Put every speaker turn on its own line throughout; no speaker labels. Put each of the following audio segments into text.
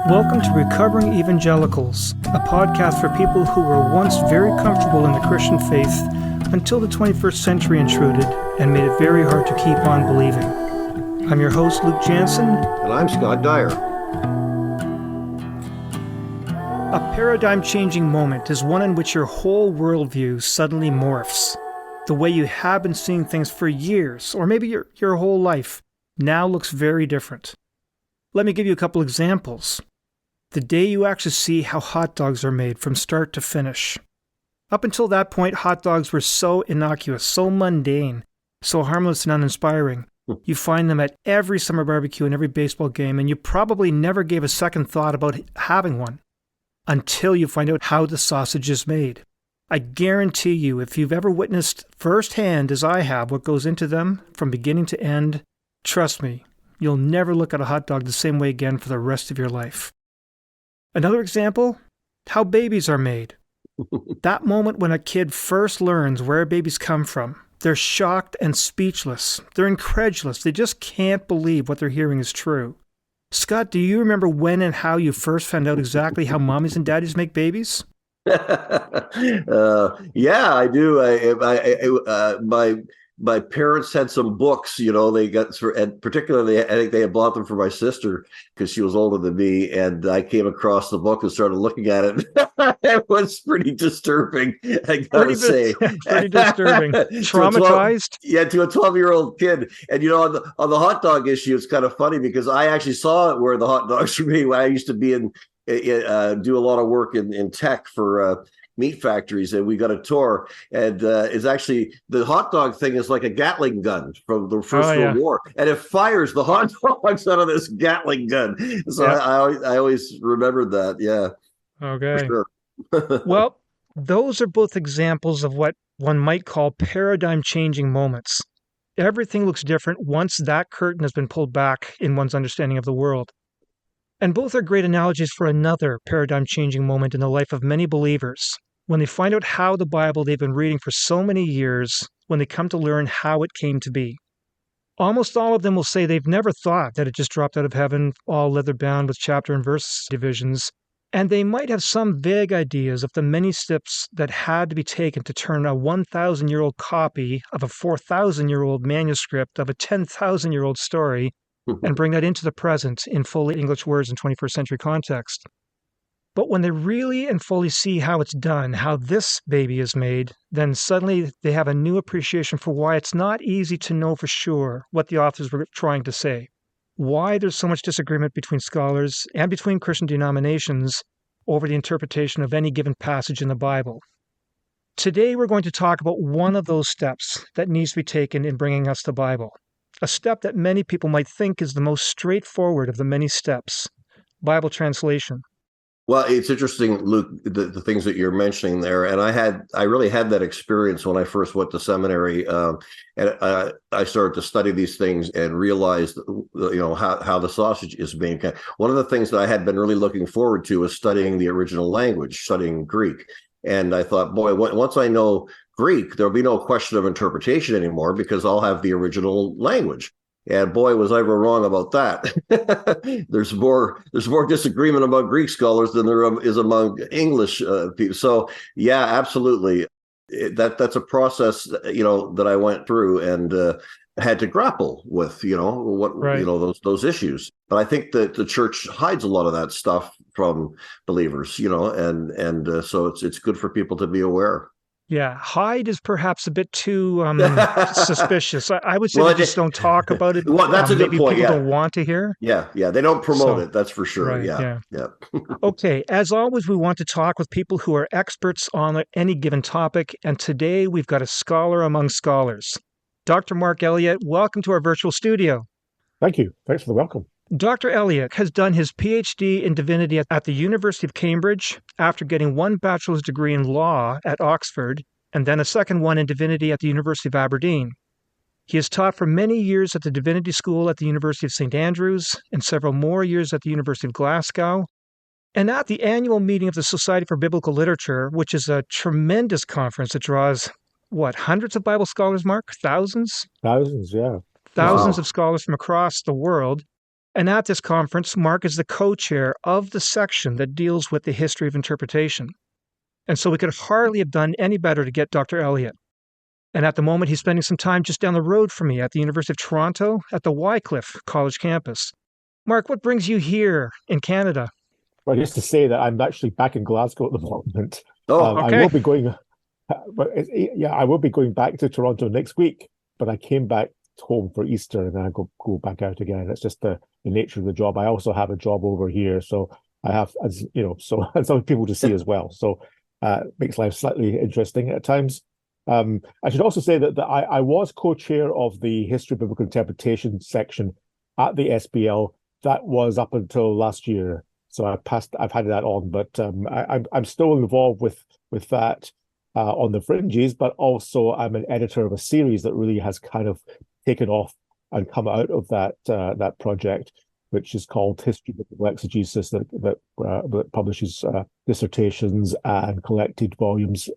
Welcome to Recovering Evangelicals, a podcast for people who were once very comfortable in the Christian faith until the 21st century intruded and made it very hard to keep on believing. I'm your host, Luke Jansen.
And I'm Scott Dyer.
A paradigm-changing moment is one in which your whole worldview suddenly morphs. The way you have been seeing things for years, or maybe your whole life, now looks very different. Let me give you a couple examples. The day you actually see how hot dogs are made from start to finish. Up until that point, hot dogs were so innocuous, so mundane, so harmless and uninspiring. You find them at every summer barbecue and every baseball game, and you probably never gave a second thought about having one until you find out how the sausage is made. I guarantee you, if you've ever witnessed firsthand, as I have, what goes into them from beginning to end, trust me, you'll never look at a hot dog the same way again for the rest of your life. Another example, how babies are made. That moment when a kid first learns where babies come from, they're shocked and speechless. They're incredulous. They just can't believe what they're hearing is true. Scott, do you remember when and how you first found out exactly how mommies and daddies make babies?
Yeah, I do. My parents had some books, they got through, and particularly I think they had bought them for my sister because she was older than me. And I came across the book and started looking at it. It was pretty disturbing, I gotta say.
Pretty disturbing. Traumatized?
To a 12-year-old kid. And on the hot dog issue, it's kind of funny because I actually saw it where the hot dogs were made. When I used to be do a lot of work in tech for meat factories, and we got a tour, and it's actually the hot dog thing is like a Gatling gun from the First World War, and it fires the hot dogs out of this Gatling gun. So I always remembered that. Yeah.
Okay.
For sure.
Well, those are both examples of what one might call paradigm-changing moments. Everything looks different once that curtain has been pulled back in one's understanding of the world. And both are great analogies for another paradigm-changing moment in the life of many believers, when they find out how the Bible they've been reading for so many years, when they come to learn how it came to be. Almost all of them will say they've never thought that it just dropped out of heaven, all leather-bound with chapter and verse divisions, and they might have some vague ideas of the many steps that had to be taken to turn a 1,000-year-old copy of a 4,000-year-old manuscript of a 10,000-year-old story and bring that into the present in fully English words in 21st century context. But when they really and fully see how it's done, how this baby is made, then suddenly they have a new appreciation for why it's not easy to know for sure what the authors were trying to say, why there's so much disagreement between scholars and between Christian denominations over the interpretation of any given passage in the Bible. Today we're going to talk about one of those steps that needs to be taken in bringing us the Bible. A step that many people might think is the most straightforward of the many steps, Bible translation.
Well, it's interesting, Luke, the things that you're mentioning there. And I really had that experience when I first went to seminary. And I started to study these things and realized, how the sausage is made. One of the things that I had been really looking forward to was studying the original language, studying Greek. And I thought, boy, once I know Greek, there'll be no question of interpretation anymore because I'll have the original language. And boy, was I ever wrong about that. There's more disagreement among Greek scholars than there is among English people. So yeah, absolutely. That's a process, that I went through and had to grapple with, those issues. But I think that the church hides a lot of that stuff from believers, and so it's good for people to be aware.
Yeah, hide is perhaps a bit too suspicious. I would say they just don't talk about it.
Well, that's a good point.
People don't want to hear.
Yeah, they don't promote it. That's for sure.
Right,
yeah.
Okay, as always, we want to talk with people who are experts on any given topic, and today we've got a scholar among scholars. Dr. Mark Elliott, welcome to our virtual studio.
Thank you. Thanks for the welcome.
Dr. Elliott has done his PhD in divinity at the University of Cambridge after getting one bachelor's degree in law at Oxford and then a second one in divinity at the University of Aberdeen. He has taught for many years at the Divinity School at the University of St. Andrews and several more years at the University of Glasgow. And at the annual meeting of the Society for Biblical Literature, which is a tremendous conference that draws, hundreds of Bible scholars, Mark? Thousands?
Thousands, yeah.
Thousands of scholars from across the world. And at this conference, Mark is the co-chair of the section that deals with the history of interpretation. And so we could hardly have done any better to get Dr. Elliott. And at the moment, he's spending some time just down the road from me at the University of Toronto at the Wycliffe College campus. Mark, what brings you here in Canada?
Well, just to say that I'm actually back in Glasgow at the moment.
Oh,
I
okay.
will be going, I will be going back to Toronto next week. But I came back home for Easter and then I go back out again. It's just the nature of the job. I also have a job over here, so I have, as you know, so as other people to see as well. So makes life slightly interesting at times. I should also say that I was co-chair of the History of Biblical Interpretation section at the SBL. That was up until last year. So I've had that on, but I'm still involved with that on the fringes, but also I'm an editor of a series that really has kind of taken off and come out of that project, which is called History of Biblical Exegesis, that publishes dissertations and collected volumes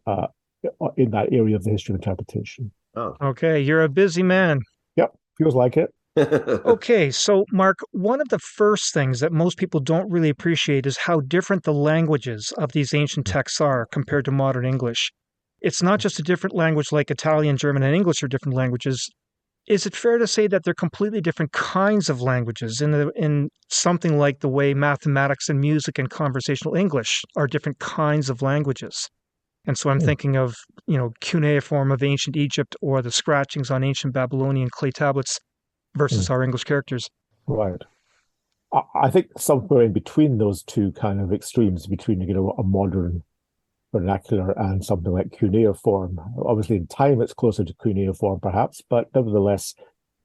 in that area of the history of interpretation.
Oh.
Okay, you're a busy man.
Yep, feels like it.
Okay, so Mark, one of the first things that most people don't really appreciate is how different the languages of these ancient texts are compared to modern English. It's not just a different language like Italian, German, and English are different languages. Is it fair to say that they're completely different kinds of languages in something like the way mathematics and music and conversational English are different kinds of languages? And so I'm thinking of, cuneiform of ancient Egypt or the scratchings on ancient Babylonian clay tablets versus our English characters.
Right. I think somewhere in between those two kind of extremes, between a modern vernacular and something like cuneiform. Obviously, in time it's closer to cuneiform, perhaps, but nevertheless,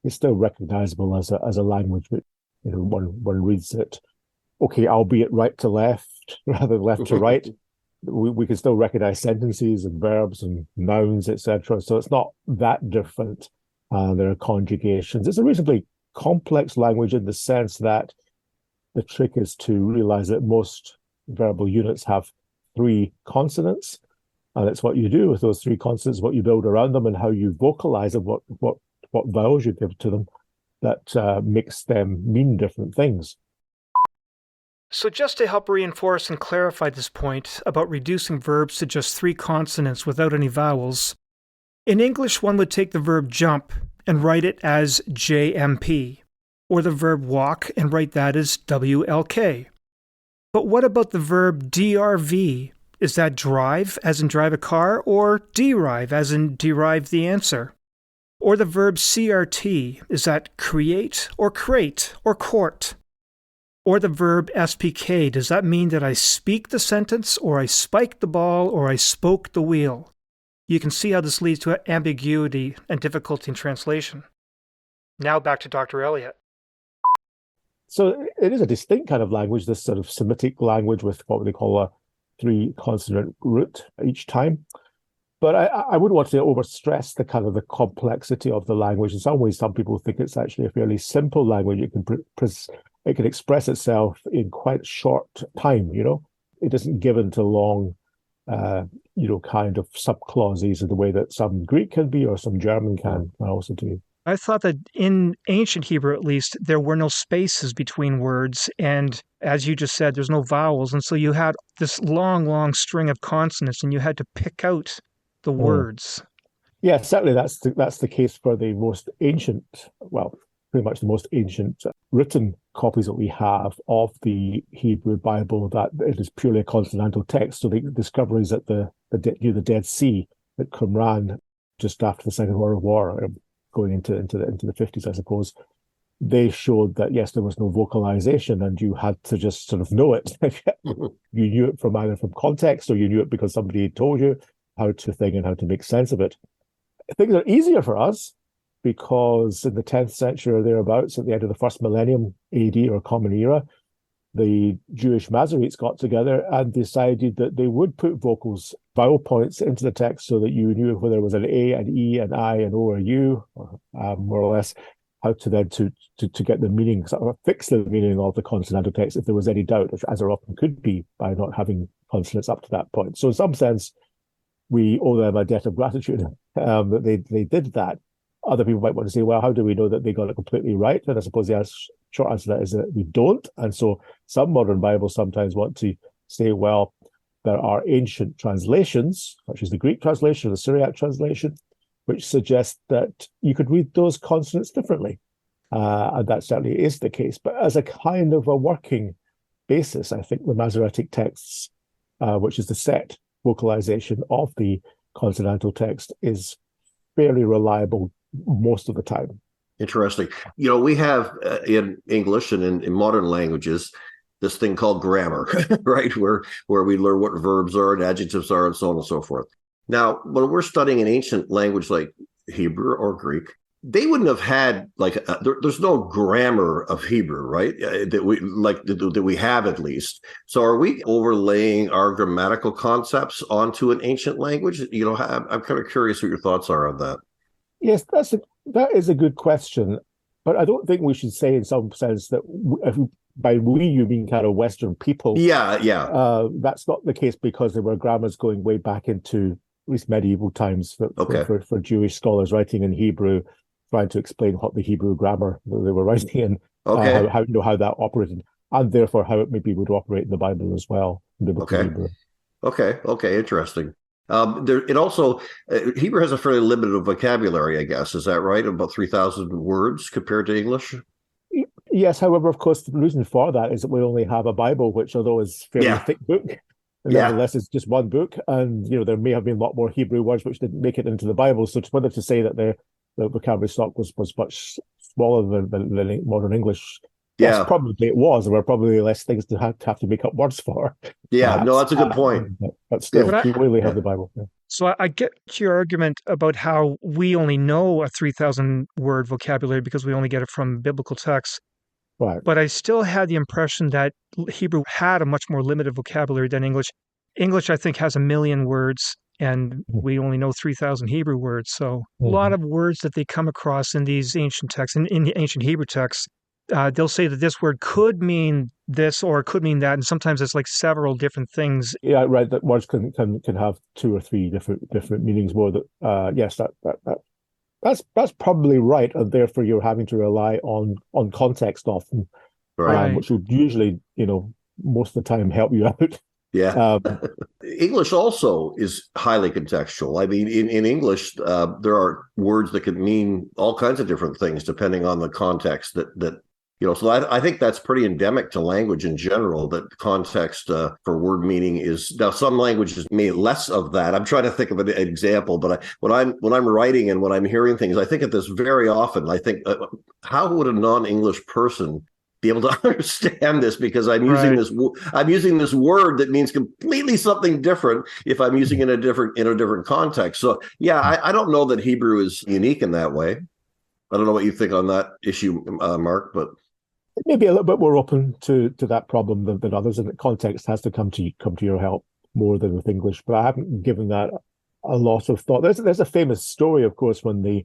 it's still recognizable as a language. But one reads it, okay, albeit right to left rather than left to right. We can still recognize sentences and verbs and nouns, etc. So it's not that different. There are conjugations. It's a reasonably complex language in the sense that the trick is to realize that most verbal units have 3 consonants, and it's what you do with those 3 consonants, what you build around them, and how you vocalize them, what vowels you give to them, that makes them mean different things.
So just to help reinforce and clarify this point about reducing verbs to just 3 consonants without any vowels, in English one would take the verb jump and write it as JMP, or the verb walk and write that as WLK. But what about the verb DRV? Is that drive, as in drive a car, or derive, as in derive the answer? Or the verb CRT, is that create, or crate, or court? Or the verb SPK, does that mean that I speak the sentence, or I spiked the ball, or I spoke the wheel? You can see how this leads to ambiguity and difficulty in translation. Now back to Dr. Elliott.
So it is a distinct kind of language, this sort of Semitic language with what they call a 3-consonant root each time. But I wouldn't want to overstress the kind of the complexity of the language. In some ways, some people think it's actually a fairly simple language. It can express itself in quite short time, It isn't given to long, kind of subclauses in the way that some Greek can be or some German can also do.
I thought that in ancient Hebrew, at least, there were no spaces between words. And as you just said, there's no vowels. And so you had this long, long string of consonants and you had to pick out the words.
Yeah, certainly that's the case for the most ancient, well, pretty much the most ancient written copies that we have of the Hebrew Bible, that it is purely a consonantal text. So the discoveries at near the Dead Sea at Qumran just after the Second World War, going into the 50s, I suppose, they showed that, yes, there was no vocalization and you had to just sort of know it. You knew it from either from context or you knew it because somebody told you how to think and how to make sense of it. Things are easier for us because in the 10th century or thereabouts, at the end of the first millennium AD or Common Era, the Jewish Masoretes got together and decided that they would put vowel points into the text so that you knew whether it was an A, an E, an I, an O, or a U, more or less, how to then to get the meaning, sort of fix the meaning of the consonantal text if there was any doubt, as there often could be by not having consonants up to that point. So in some sense, we owe them a debt of gratitude that they did that. Other people might want to say, well, how do we know that they got it completely right? And I suppose the short answer to that is that we don't. And so some modern Bibles sometimes want to say, well, there are ancient translations, such as the Greek translation or the Syriac translation, which suggest that you could read those consonants differently. And that certainly is the case. But as a kind of a working basis, I think the Masoretic texts, which is the set vocalization of the consonantal text, is fairly reliable most of the time.
Interesting. We have in English and in modern languages this thing called grammar, right? Where we learn what verbs are and adjectives are and so on and so forth. Now, when we're studying an ancient language like Hebrew or Greek, they wouldn't have had there's no grammar of Hebrew, right? That we have at least. So are we overlaying our grammatical concepts onto an ancient language? I'm kind of curious what your thoughts are on that.
Yes, that is a good question, but I don't think we should say in some sense that by we you mean kind of Western people.
Yeah.
That's not the case because there were grammars going way back into at least medieval times for Jewish scholars writing in Hebrew, trying to explain what the Hebrew grammar they were writing in, how that operated, and therefore how it maybe would operate in the Bible as well. Hebrew.
Okay, interesting. It also Hebrew has a fairly limited vocabulary, I guess. Is that right? About 3,000 words compared to English.
Yes, however, of course, the reason for that is that we only have a Bible, which, although is a fairly thick book, nevertheless, it's just one book, and there may have been a lot more Hebrew words which didn't make it into the Bible. So, whether to say that the vocabulary stock was much smaller than modern English.
Yeah,
yes, probably it was. There were probably less things to have to make up words for.
Yeah, no, that's a good point.
But still, we really have the Bible. Yeah.
So I get your argument about how we only know a 3,000 word vocabulary because we only get it from biblical texts.
Right.
But I still had the impression that Hebrew had a much more limited vocabulary than English. English, I think, has 1 million words, and we only know 3,000 Hebrew words. So a lot of words that they come across in these ancient texts, in the ancient Hebrew texts, they'll say that this word could mean this or it could mean that, and sometimes it's like several different things.
Yeah, right. That words can have 2 or 3 different meanings. More that yes, that's probably right, and therefore you're having to rely on context often,
right.
Which would usually most of the time help you out.
Yeah. English also is highly contextual. I mean, in English, there are words that could mean all kinds of different things depending on the context that so I think that's pretty endemic to language in general, that context for word meaning is. Now, some languages may less of that. I'm trying to think of an example, but when I'm writing and when I'm hearing things, I think of this very often. I think, how would a non-English person be able to understand this, because I'm using this word that means completely something different if I'm using it in a different context. So yeah, I don't know that Hebrew is unique in that way. I don't know what you think on that issue, Mark, but
it may be a little bit more open to that problem than others, and the context has to come to your help more than with English. But I haven't given that a lot of thought. There's a famous story, of course, when the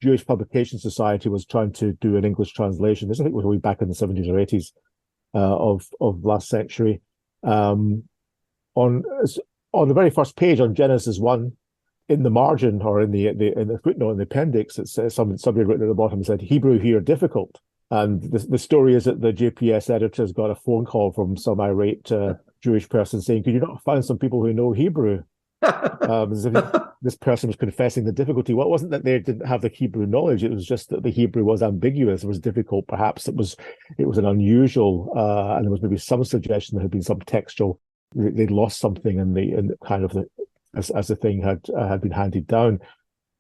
Jewish Publication Society was trying to do an English translation. This, I think, was way back in the 70s or 80s of last century. On the very first page on Genesis 1, in the margin or in the footnote in the appendix, it says somebody written at the bottom said Hebrew here difficult. And the story is that the JPS editors got a phone call from some irate Jewish person saying, "Could you not find some people who know Hebrew?" This person was confessing the difficulty. Well, it wasn't that they didn't have the Hebrew knowledge; it was just that the Hebrew was ambiguous. It was difficult. Perhaps it was an unusual, and there was maybe some suggestion there had been some textual. They'd lost something, and kind of as the thing had been handed down.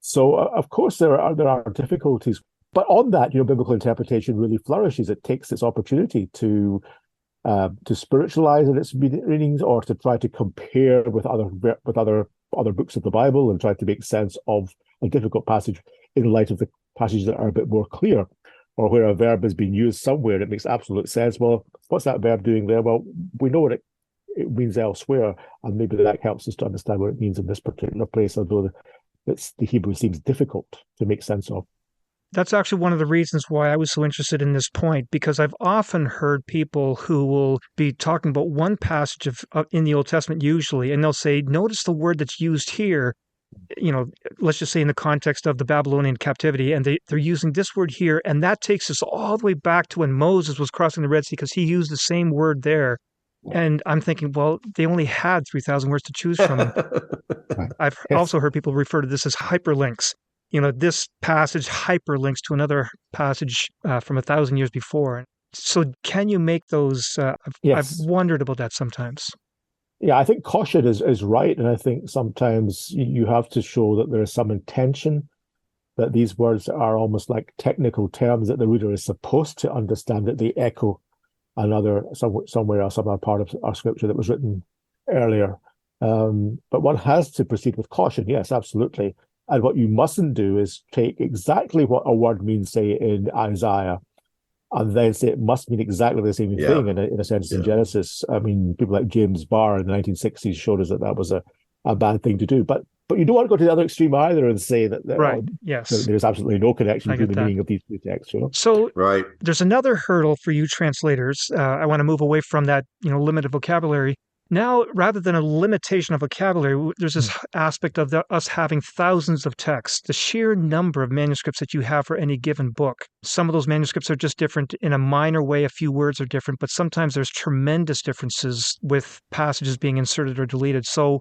So of course there are difficulties. But on that, biblical interpretation really flourishes. It takes its opportunity to spiritualize its readings, or to try to compare with other books of the Bible and try to make sense of a difficult passage in light of the passages that are a bit more clear, or where a verb is being used somewhere. It makes absolute sense. Well, what's that verb doing there? Well, we know what it means elsewhere, and maybe that helps us to understand what it means in this particular place, although the Hebrew seems difficult to make sense of.
That's actually one of the reasons why I was so interested in this point, because I've often heard people who will be talking about one passage in the Old Testament usually, and they'll say, notice the word that's used here, let's just say in the context of the Babylonian captivity, and they're using this word here, and that takes us all the way back to when Moses was crossing the Red Sea because he used the same word there. And I'm thinking, well, they only had 3,000 words to choose from. And
Right.
I've
Yes.
also heard people refer to this as hyperlinks. This passage hyperlinks to another passage from 1,000 years before. So can you make those? I've
Yes.
wondered about that sometimes.
Yeah, I think caution is right. And I think sometimes you have to show that there is some intention, that these words are almost like technical terms that the reader is supposed to understand, that they echo somewhere or some other part of our scripture that was written earlier. But one has to proceed with caution. Yes, absolutely. And what you mustn't do is take exactly what a word means, say, in Isaiah, and then say it must mean exactly the same
Yeah.
thing in a sense in
Yeah.
Genesis. I mean, people like James Barr in the 1960s showed us that was a bad thing to do. But you don't want to go to the other extreme either and say that
Right. Yes.
there's absolutely no connection
I
between
get
the
that.
meaning of these two texts.
So
Right.
there's another hurdle for you translators. I want to move away from that, limited vocabulary. Now, rather than a limitation of vocabulary, there's this aspect of us having thousands of texts, the sheer number of manuscripts that you have for any given book. Some of those manuscripts are just different in a minor way. A few words are different, but sometimes there's tremendous differences with passages being inserted or deleted. So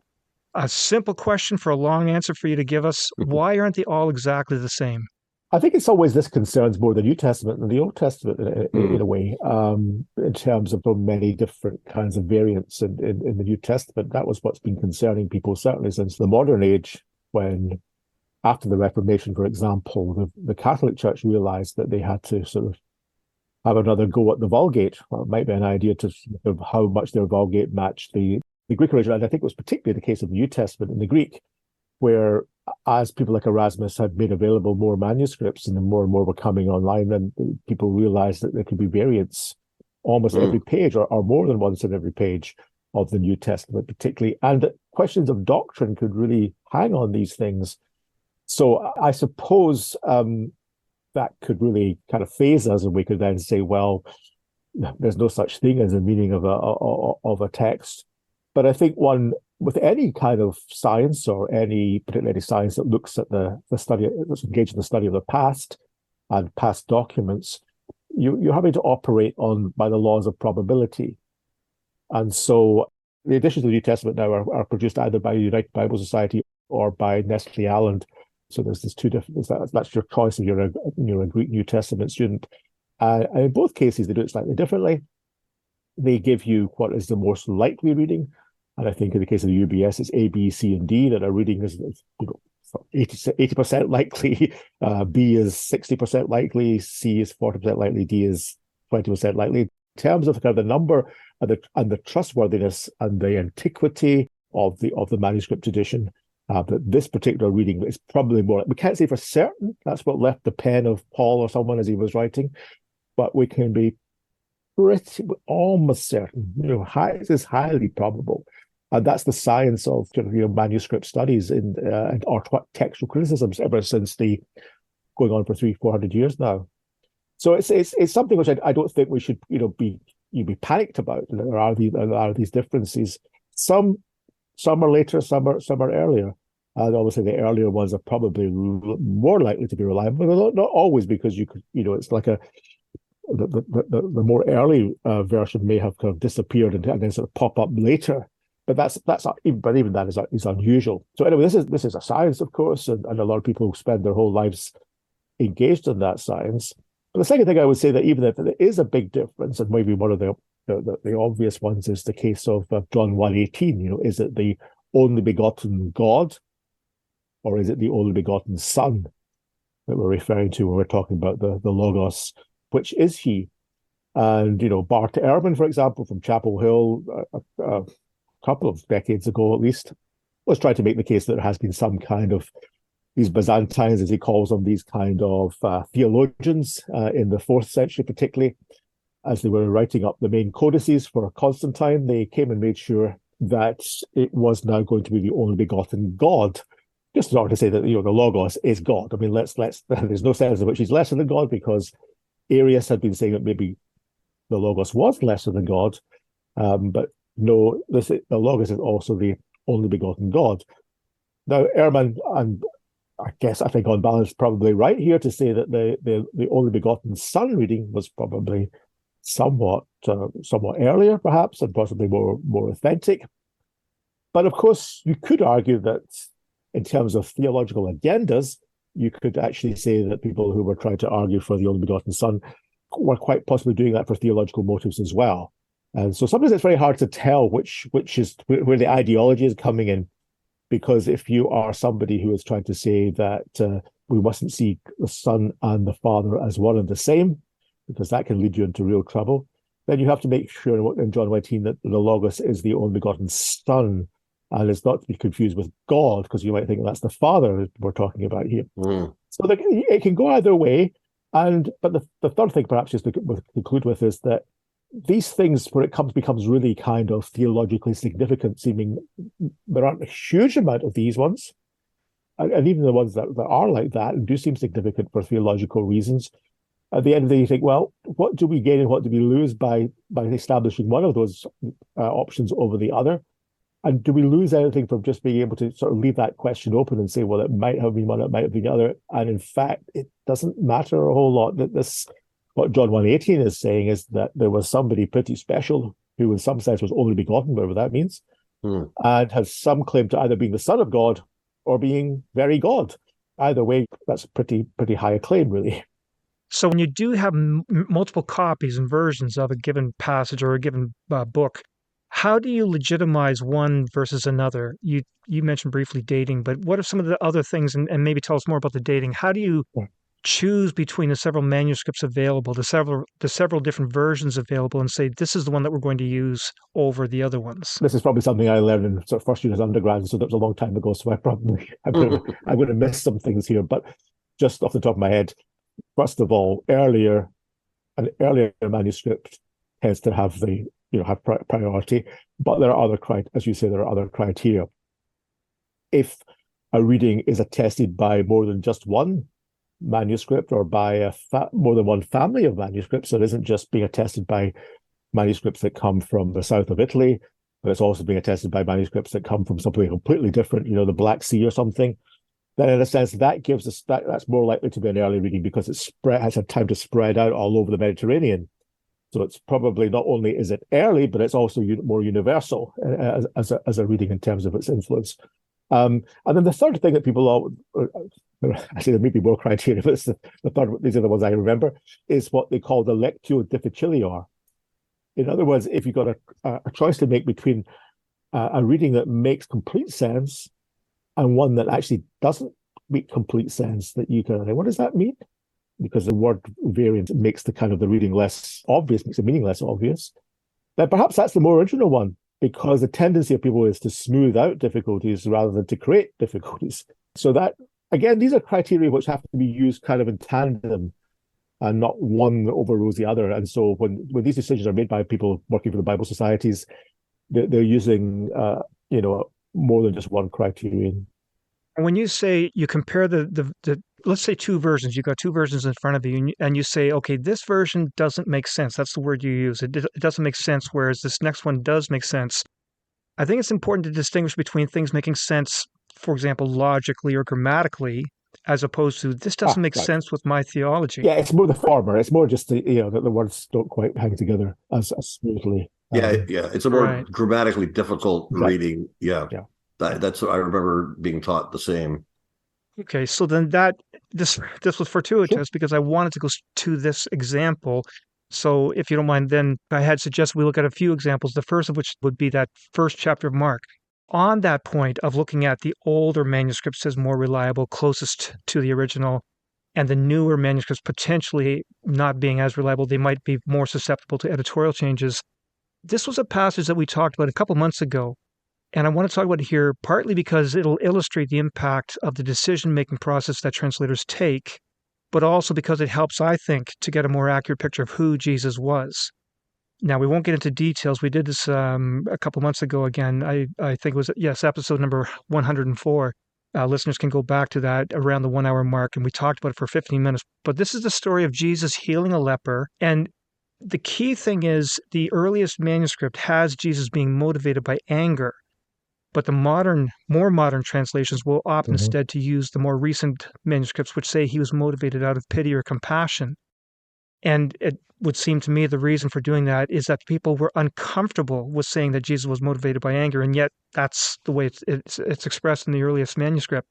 a simple question for a long answer for you to give us, why aren't they all exactly the same?
I think in some ways this concerns more the New Testament than the Old Testament in a way, in terms of the many different kinds of variants in the New Testament. That was what's been concerning people, certainly since the modern age, when after the Reformation, for example, the Catholic Church realized that they had to sort of have another go at the Vulgate. Well, it might be an idea of how much their Vulgate matched the Greek original. And I think it was particularly the case of the New Testament in the Greek, where as people like Erasmus had made available more manuscripts and more were coming online, then people realized that there could be variants almost every page or more than once in every page of the New Testament, particularly, and that questions of doctrine could really hang on these things. So I suppose that could really kind of phase us, and we could then say, well, there's no such thing as a meaning of a text. But I think with any kind of science, or particularly any science that looks at the study, that's engaged in the study of the past and past documents, you're having to operate by the laws of probability. And so the editions of the New Testament now are produced either by the United Bible Society or by Nestle Aland. So there's two different. That's your choice if you're a Greek New Testament student. And in both cases, they do it slightly differently. They give you what is the most likely reading. And I think in the case of the UBS, it's A, B, C, and D that are reading is 80% likely, B is 60% likely, C is 40% likely, D is 20% likely. In terms of kind of the number and the trustworthiness and the antiquity of the manuscript tradition, but this particular reading is probably more. We can't say for certain that's what left the pen of Paul or someone as he was writing, but we can be almost certain. It is highly probable. And that's the science of manuscript studies or textual criticisms ever since going on for 300-400 years now. So it's something which I don't think we should be panicked about. There are these differences. Some are later, some are earlier. And obviously the earlier ones are probably more likely to be reliable, but not always, because it's like the more early version may have kind of disappeared and then sort of pop up later. But even that is unusual. So anyway, this is a science, of course, and a lot of people spend their whole lives engaged in that science. But the second thing I would say, that even if there is a big difference, and maybe one of the obvious ones is the case of John 1:18. Is it the only begotten God, or is it the only begotten Son that we're referring to when we're talking about the Logos? Which is he? And Bart Ehrman, for example, from Chapel Hill, a couple of decades ago at least, was trying to make the case that there has been some kind of these Byzantines, as he calls them, these kind of theologians in the 4th century, particularly, as they were writing up the main codices for Constantine. They came and made sure that it was now going to be the only begotten God, just in order to say that the Logos is God. I mean, let's there's no sense in which he's lesser than God, because Arius had been saying that maybe the Logos was lesser than God, but no, the Logos is also the only begotten God. Now, Ehrman, and I think on balance, probably right here to say that the only begotten son reading was probably somewhat earlier, perhaps, and possibly more authentic. But of course, you could argue that in terms of theological agendas, you could actually say that people who were trying to argue for the only begotten son were quite possibly doing that for theological motives as well. And so sometimes it's very hard to tell which is where the ideology is coming in, because if you are somebody who is trying to say that we mustn't see the Son and the Father as one and the same, because that can lead you into real trouble, then you have to make sure in John 19 that the Logos is the only begotten Son, and it's not to be confused with God, because you might think that's the Father that we're talking about here. So it can go either way. But the third thing, perhaps, just to conclude with, is that these things, where it becomes really kind of theologically significant, seeming there aren't a huge amount of these ones, and even the ones that are like that and do seem significant for theological reasons. At the end of the day, you think, well, what do we gain and what do we lose by establishing one of those options over the other? And do we lose anything from just being able to sort of leave that question open and say, well, it might have been one, it might have been the other? And in fact, it doesn't matter a whole lot. What John 1:18 is saying is that there was somebody pretty special who in some sense was only begotten, whatever that means, and has some claim to either being the Son of God or being very God. Either way, that's a pretty high a claim, really.
So when you do have multiple copies and versions of a given passage or a given book, how do you legitimize one versus another? You mentioned briefly dating, but what are some of the other things, and maybe tell us more about the dating? How do you choose between the several manuscripts available, the several different versions available, and say, this is the one that we're going to use over the other ones?
This is probably something I learned in sort of first year as undergrad, so that was a long time ago, so I'm going to miss some things here. But just off the top of my head, first of all, an earlier manuscript tends to have have priority, but there are other as you say, there are other criteria. If a reading is attested by more than just one manuscript, or by more than one family of manuscripts, so it isn't just being attested by manuscripts that come from the south of Italy, but it's also being attested by manuscripts that come from something completely different, the Black Sea or something, then in a sense that gives us that's more likely to be an early reading, because it's has had time to spread out all over the Mediterranean. So it's probably not only is it early, but it's also more universal as a reading in terms of its influence. And then the third thing that people I say there may be more criteria, but the third, these are the ones I remember, is what they call the lectio difficilior. In other words, if you've got a choice to make between a reading that makes complete sense and one that actually doesn't make complete sense, that you can, what does that mean? Because the word variant makes the reading less obvious, makes the meaning less obvious. Then perhaps that's the more original one, because the tendency of people is to smooth out difficulties rather than to create difficulties. So that, again, these are criteria which have to be used kind of in tandem and not one that overrules the other. And so when these decisions are made by people working for the Bible societies, they're using, more than just one criterion.
When you say you compare the let's say two versions, you've got two versions in front of you, and you say, okay, this version doesn't make sense. That's the word you use. It doesn't make sense, whereas this next one does make sense. I think it's important to distinguish between things making sense, for example, logically or grammatically, as opposed to this doesn't make sense with my theology.
Yeah, it's more the former. It's more just that the words don't quite hang together as smoothly.
It's a more grammatically difficult reading. Yeah. That's what I remember being taught the same.
Okay, so then this was fortuitous, because I wanted to go to this example. So if you don't mind, then I had suggested we look at a few examples, the first of which would be that first chapter of Mark. On that point of looking at the older manuscripts as more reliable, closest to the original, and the newer manuscripts potentially not being as reliable, they might be more susceptible to editorial changes. This was a passage that we talked about a couple months ago. And I want to talk about it here partly because it'll illustrate the impact of the decision-making process that translators take, but also because it helps, I think, to get a more accurate picture of who Jesus was. Now, we won't get into details. We did this a couple months ago again. I think it was, episode number 104. Listeners can go back to that around the 1 hour mark, and we talked about it for 15 minutes. But this is the story of Jesus healing a leper. And the key thing is the earliest manuscript has Jesus being motivated by anger. But the more modern translations will opt instead to use the more recent manuscripts, which say he was motivated out of pity or compassion. And it would seem to me the reason for doing that is that people were uncomfortable with saying that Jesus was motivated by anger, and yet that's the way it's expressed in the earliest manuscript.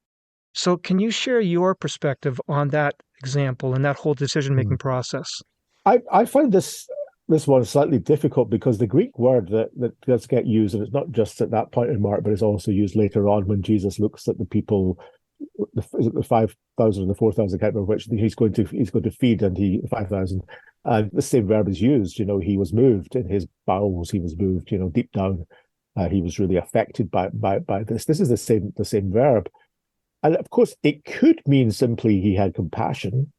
So can you share your perspective on that example and that whole decision-making process?
I find this one slightly difficult because the Greek word that does get used, and it's not just at that point in Mark, but it's also used later on when Jesus looks at the people. Is it the 5,000 or the 4,000? I can't remember which. He's going to feed, and 5,000. And the same verb is used. He was moved in his bowels. He was moved. Deep down, he was really affected by this. This is the same verb, and of course, it could mean simply he had compassion,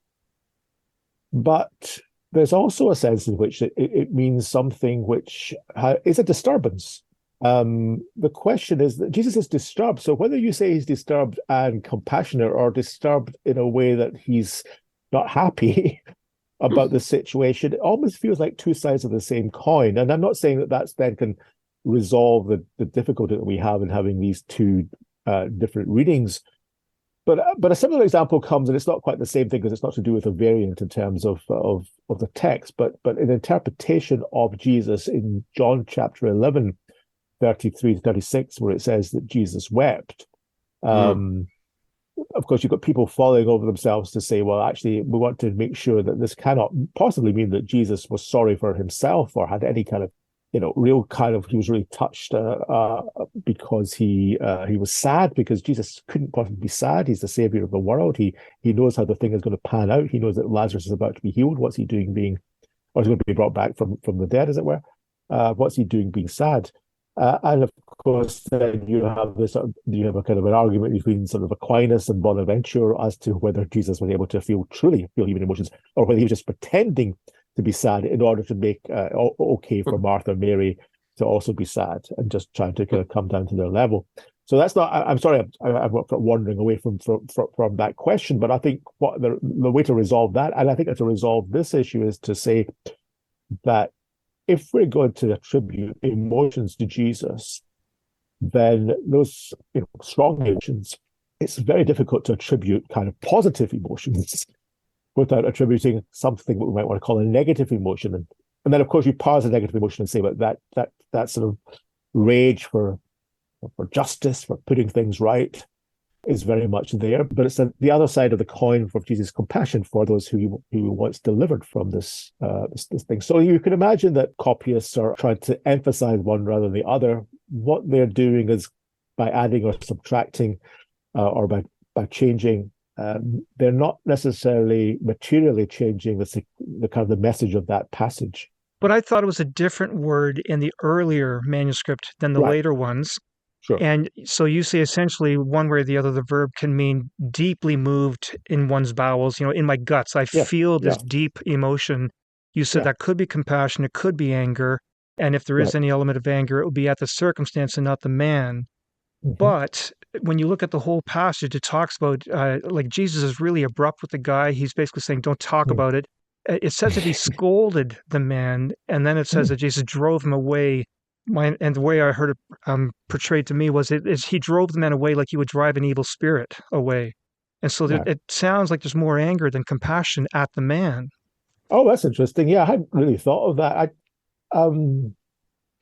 but there's also a sense in which it means something which is a disturbance. The question is that Jesus is disturbed. So whether you say he's disturbed and compassionate or disturbed in a way that he's not happy about the situation, it almost feels like two sides of the same coin. And I'm not saying that that's then can resolve the difficulty that we have in having these two different readings. But a similar example comes, and it's not quite the same thing because it's not to do with a variant in terms of the text, but an interpretation of Jesus in John chapter 11, 33 to 36, where it says that Jesus wept. Of course, you've got people falling over themselves to say, well, actually, we want to make sure that this cannot possibly mean that Jesus was sorry for himself or had any kind of, real kind of, he was really touched because he was sad, because Jesus couldn't possibly be sad. He's the savior of the world. He knows how the thing is going to pan out. He knows that Lazarus is about to be healed. What's he doing or he's going to be brought back from the dead, as it were. What's he doing being sad? And of course, then you have a kind of an argument between sort of Aquinas and Bonaventure as to whether Jesus was able to truly feel human emotions, or whether he was just pretending to be sad in order to make okay for Martha and Mary to also be sad, and just trying to kind of come down to their level. So that's not. I'm sorry, I'm wandering away from that question, but I think what the way to resolve that, and I think to resolve this issue, is to say that if we're going to attribute emotions to Jesus, then those strong emotions, it's very difficult to attribute kind of positive emotions without attributing something that we might want to call a negative emotion. And then, of course, you parse a negative emotion and say, but that sort of rage for justice, for putting things right, is very much there. But it's the other side of the coin for Jesus' compassion for those who he wants delivered from this thing. So you can imagine that copyists are trying to emphasize one rather than the other. What they're doing is by adding or subtracting or by changing. They're not necessarily materially changing the kind of the message of that passage.
But I thought it was a different word in the earlier manuscript than the later ones.
Sure.
And so you say essentially one way or the other, the verb can mean deeply moved in one's bowels, in my guts. I feel this deep emotion. You said that could be compassion, it could be anger. And if there is any element of anger, it would be at the circumstance and not the man. Mm-hmm. But when you look at the whole passage, it talks about like Jesus is really abrupt with the guy. He's basically saying, don't talk about it. It says that he scolded the man, and then it says that Jesus drove him away. And the way I heard it portrayed to me was he drove the man away like he would drive an evil spirit away. And so it sounds like there's more anger than compassion at the man.
Oh, that's interesting. Yeah, I hadn't really thought of that.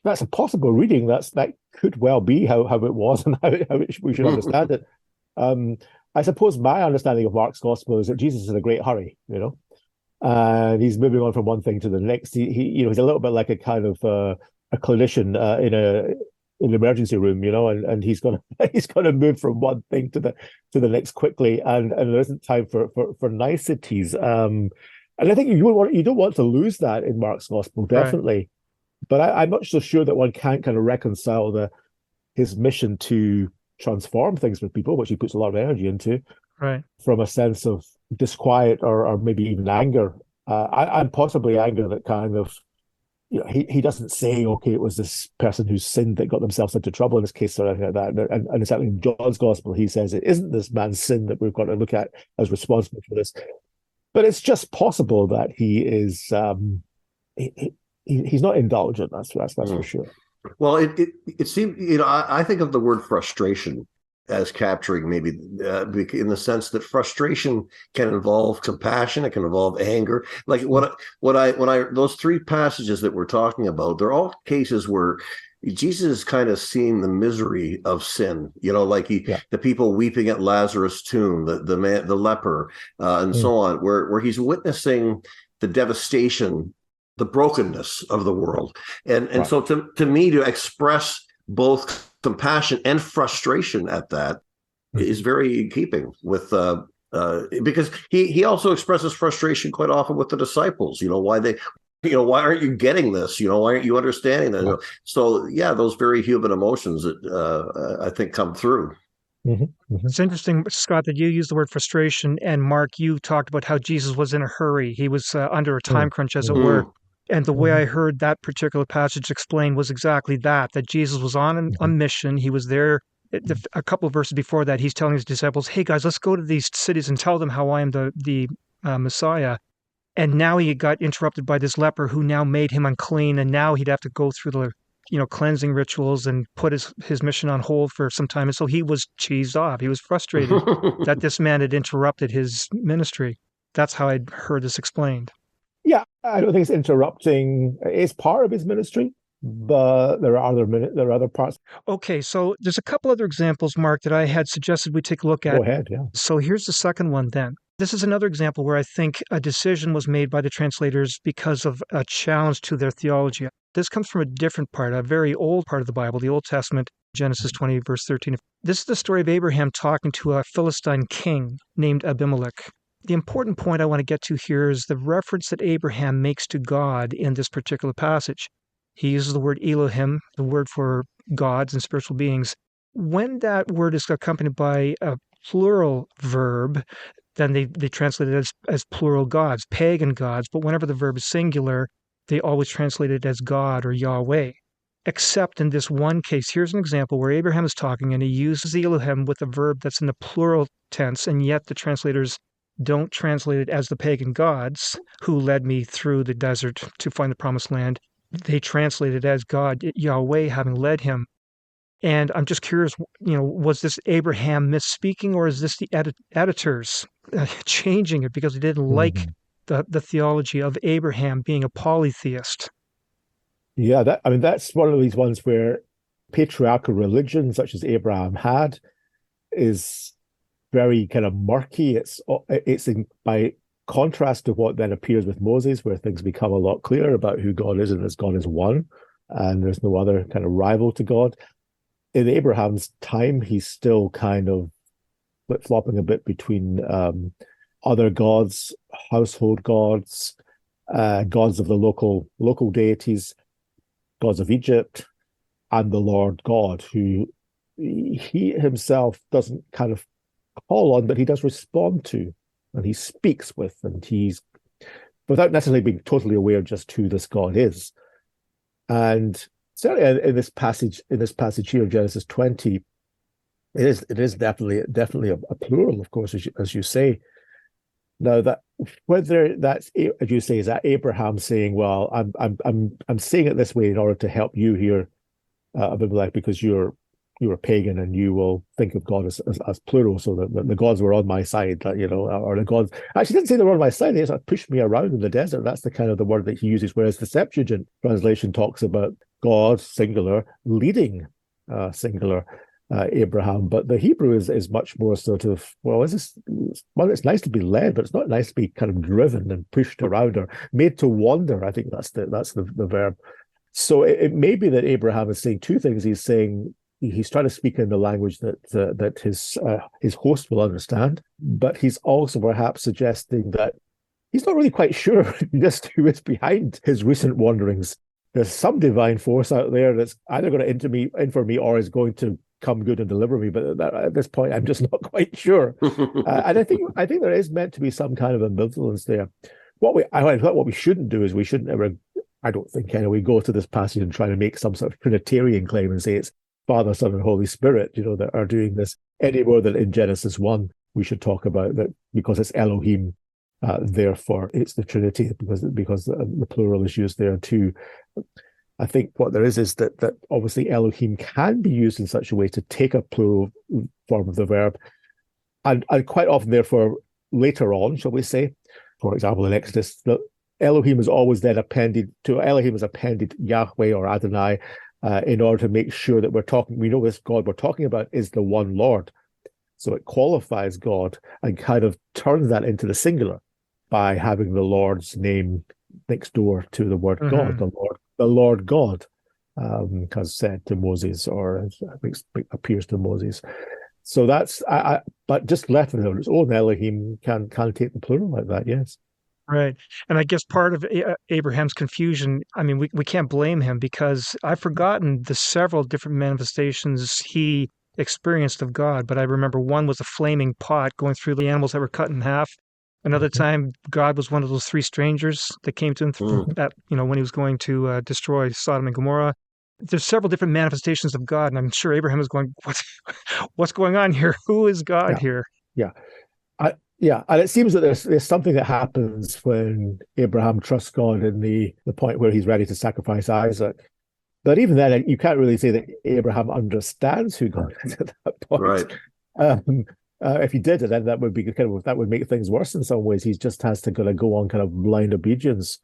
That's a possible reading. That could well be how it was and how we should understand it. I suppose my understanding of Mark's gospel is that Jesus is in a great hurry, and he's moving on from one thing to the next. He's a little bit like a kind of a clinician in an emergency room, and he's gonna move from one thing to the next quickly, and there isn't time for niceties. And I think you don't want to lose that in Mark's gospel, definitely. Right. But I'm not so sure that one can't kind of reconcile his mission to transform things with people, which he puts a lot of energy into,
right,
from a sense of disquiet or maybe even anger, and possibly anger that kind of, he doesn't say, okay, it was this person who sinned that got themselves into trouble in this case or anything like that. And certainly in John's gospel, he says it isn't this man's sin that we've got to look at as responsible for this. But it's just possible that he is he's not indulgent. That's for sure.
Well, it seemed, I think of the word frustration as capturing maybe in the sense that frustration can involve compassion, it can involve anger. Like those three passages that we're talking about, they're all cases where Jesus is kind of seeing the misery of sin, like
Yeah.
the people weeping at Lazarus' tomb, the man, the leper, and
Mm.
so on, where he's witnessing the devastation, the brokenness of the world. And
Right.
so to me, to express both compassion and frustration at that
Mm.
is very in keeping with because he also expresses frustration quite often with the disciples. Why aren't you getting this? Why aren't you understanding that?
Yeah.
So yeah, those very human emotions that I think come through.
Mhm. Mhm.
It's interesting, Scott, that you used the word frustration, and Mark, you talked about how Jesus was in a hurry. He was under a time
Mm.
crunch, as it
Mm.
were.
Mm.
And the way
Mhm.
I heard that particular passage explained was exactly that Jesus was on a
Mhm.
mission. He was there. A couple of verses before that, he's telling his disciples, hey, guys, let's go to these cities and tell them how I am the Messiah. And now he got interrupted by this leper who now made him unclean. And now he'd have to go through the cleansing rituals and put his mission on hold for some time. And so he was cheesed off. He was frustrated that this man had interrupted his ministry. That's how I'd heard this explained.
Yeah, I don't think it's interrupting. It's part of his ministry, but there are other parts.
Okay, so there's a couple other examples, Mark, that I had suggested we take a look at.
Go ahead. Yeah.
So here's the second one then. This is another example where I think a decision was made by the translators because of a challenge to their theology. This comes from a different part, a very old part of the Bible, the Old Testament, Genesis 20, verse 13. This is the story of Abraham talking to a Philistine king named Abimelech. The important point I want to get to here is the reference that Abraham makes to God in this particular passage. He uses the word Elohim, the word for gods and spiritual beings. When that word is accompanied by a plural verb, then they translate it as plural gods, pagan gods. But whenever the verb is singular, they always translate it as God or Yahweh. Except in this one case, here's an example where Abraham is talking and he uses the Elohim with a verb that's in the plural tense, and yet the translators don't translate it as the pagan gods who led me through the desert to find the promised land. They translate it as God, Yahweh, having led him. And I'm just curious, was this Abraham misspeaking, or is this the editors changing it because they didn't like
Mhm.
the theology of Abraham being a polytheist?
Yeah, that's one of these ones where patriarchal religion, such as Abraham had, is very kind of murky. By contrast to what then appears with Moses, where things become a lot clearer about who God is and that God is one, and there's no other kind of rival to God. In Abraham's time, he's still kind of flip-flopping a bit between other gods, household gods, gods of the local deities, gods of Egypt, and the Lord God, who he himself doesn't kind of call on, but he does respond to, and he speaks with, and he's without necessarily being totally aware just who this God is. And certainly in this passage here, Genesis 20, it is definitely a plural, of course, as you say. Now that whether that's, as you say, is that Abraham saying, "Well, I'm saying it this way in order to help you here, Abimelech, because you're a pagan and you will think of God as plural, so that the gods were on my side, or the gods." Actually, didn't say they were on my side. They just pushed me around in the desert. That's the kind of the word that he uses. Whereas the Septuagint translation talks about God singular leading singular Abraham, but the Hebrew is much more sort of, well, it's nice to be led, but it's not nice to be kind of driven and pushed around or made to wander. I think that's the verb. So it may be that Abraham is saying two things. He's saying he's trying to speak in the language that his host will understand, but he's also perhaps suggesting that he's not really quite sure just who is behind his recent wanderings. There's some divine force out there that's either going to enter for me or is going to come good and deliver me. But at this point, I'm just not quite sure. And I think there is meant to be some kind of ambivalence there. What we shouldn't do is we shouldn't ever, I don't think, we go to this passage and try to make some sort of Trinitarian claim and say it's Father, Son, and Holy Spirit, that are doing this any more than in Genesis 1. We should talk about that because it's Elohim, therefore it's the Trinity, because the plural is used there too. I think what there is that obviously Elohim can be used in such a way to take a plural form of the verb, and quite often, therefore, later on, shall we say, for example, in Exodus, the Elohim is always then appended Yahweh or Adonai in order to make sure that we know this God we're talking about is the one Lord. So it qualifies God and kind of turns that into the singular by having the Lord's name next door to the word God, the Lord God, as said to Moses, or appears to Moses. So that's, but just left on its own, Elohim can take the plural like that, yes.
Right. And I guess part of Abraham's confusion, I mean, we can't blame him, because I've forgotten the several different manifestations he experienced of God. But I remember one was a flaming pot going through the animals that were cut in half. Another time, God was one of those three strangers that came to him when he was going to destroy Sodom and Gomorrah. There's several different manifestations of God, and I'm sure Abraham is going, what's going on here? Who is God here?
Yeah. And it seems that there's something that happens when Abraham trusts God in the point where he's ready to sacrifice Isaac. But even then, you can't really say that Abraham understands who God is at that point.
Right.
If he did, then that would make things worse in some ways. He just has to kind of go on kind of blind obedience.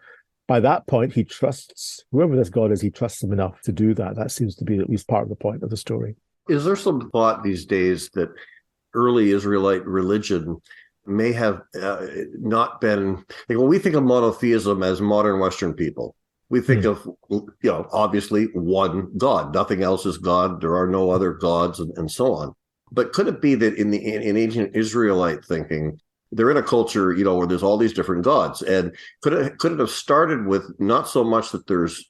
By that point, he trusts whoever this God is. He trusts him enough to do that. That seems to be at least part of the point of the story.
Is there some thought these days that early Israelite religion may have not been, when we think of monotheism as modern Western people, we think of, obviously one God, nothing else is God. There are no other gods, and so on. But could it be that in ancient Israelite thinking, they're in a culture, where there's all these different gods, and could it have started with not so much that there's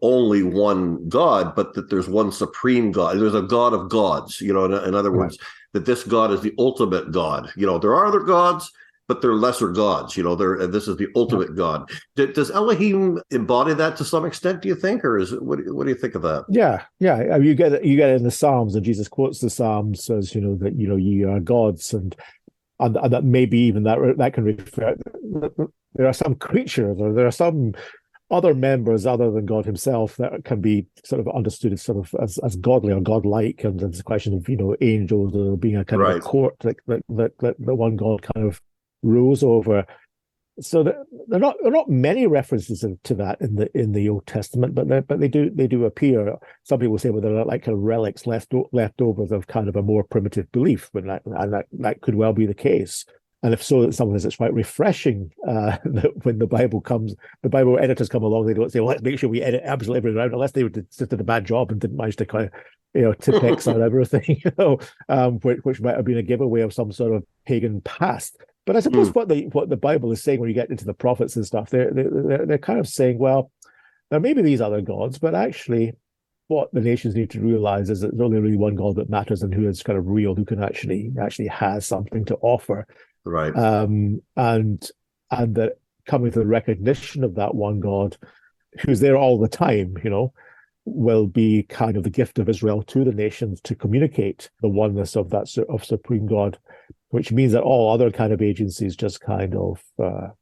only one God, but that there's one supreme God. There's a God of gods. In other words, that this God is the ultimate God. There are other gods, but they're lesser gods. This is the ultimate God. Does Elohim embody that to some extent, do you think, or is it, what do you think of that?
Yeah. I mean, you get it in the Psalms, and Jesus quotes the Psalms, says, that ye are gods, and that maybe even that can refer. There are some creatures, or there are some other members other than God himself that can be sort of understood as sort of as godly or godlike, and there's a question of angels or being a kind of a court that the one God kind of rules over. So there are not many references to that in the Old Testament, but they do appear. Some people say, well, they're like kind of relics leftovers of kind of a more primitive belief, and that could well be the case. And if so, sometimes it's quite refreshing that when the Bible editors come along, they don't say, well, let's make sure we edit absolutely everything around, unless they just did a bad job and didn't manage to kind of Tipex out everything, which might have been a giveaway of some sort of pagan past. But I suppose what the Bible is saying when you get into the prophets and stuff, they're kind of saying, well, there may be these other gods, but actually what the nations need to realize is that there's only really one God that matters, and who is kind of real, who can actually has something to offer.
Right.
And that coming to the recognition of that one God who's there all the time, will be kind of the gift of Israel to the nations to communicate the oneness of that of supreme God, which means that all other kind of agencies just kind of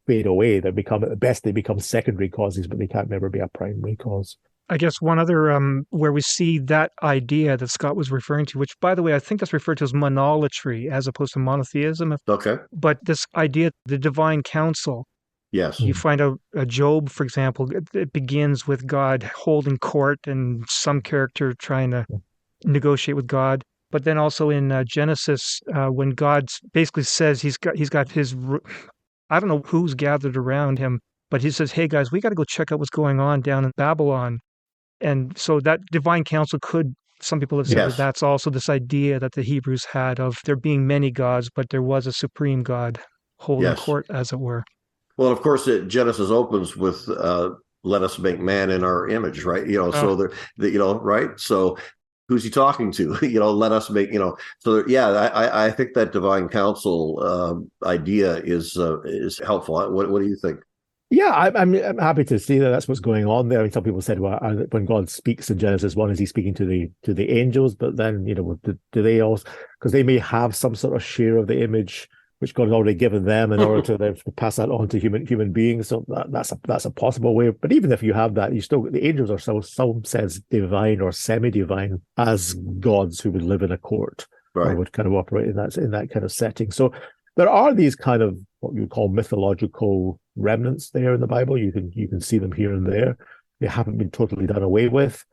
fade away. At the best, they become secondary causes, but they can't never be a primary cause.
I guess one other where we see that idea that Scott was referring to, which, by the way, I think that's referred to as monolatry as opposed to monotheism.
Okay.
But this idea, the divine council.
Yes.
You find a Job, for example, it begins with God holding court and some character trying to negotiate with God. But then also in Genesis, when God basically says he's got his, I don't know who's gathered around him, but he says, hey guys, we got to go check out what's going on down in Babylon. And so that divine council some people have said that that's also this idea that the Hebrews had of there being many gods, but there was a supreme God holding court, as it were.
Well, of course, Genesis opens with "Let us make man in our image," right? So right. So who's he talking to? Let us make. So I think that divine council idea is helpful. What do you think?
Yeah, I'm happy to see that that's what's going on there. I mean, some people said, well, when God speaks in Genesis 1, is he speaking to the angels? But then, do they also, because they may have some sort of share of the image which God had already given them in order to pass that on to human beings. So that's a possible way. But even if you have that, you still the angels are still some sense divine or semi-divine as gods who would live in a court or would kind of operate in that kind of setting. So there are these kind of what you would call mythological remnants there in the Bible. You can see them here and there. They haven't been totally done away with.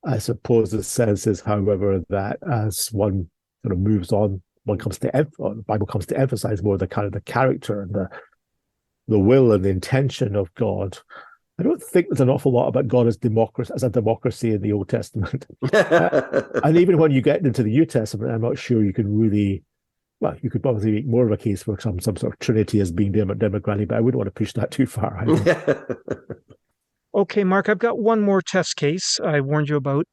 I suppose the sense is, however, that as one sort of moves on, the Bible comes to emphasize more the kind of the character and the will and the intention of God. I don't think there's an awful lot about God as a democracy in the Old Testament. And even when you get into the New Testament, I'm not sure you can really. Well, you could probably make more of a case for some sort of Trinity as being democratic, but I wouldn't want to push that too far.
Okay, Mark, I've got one more test case I warned you about.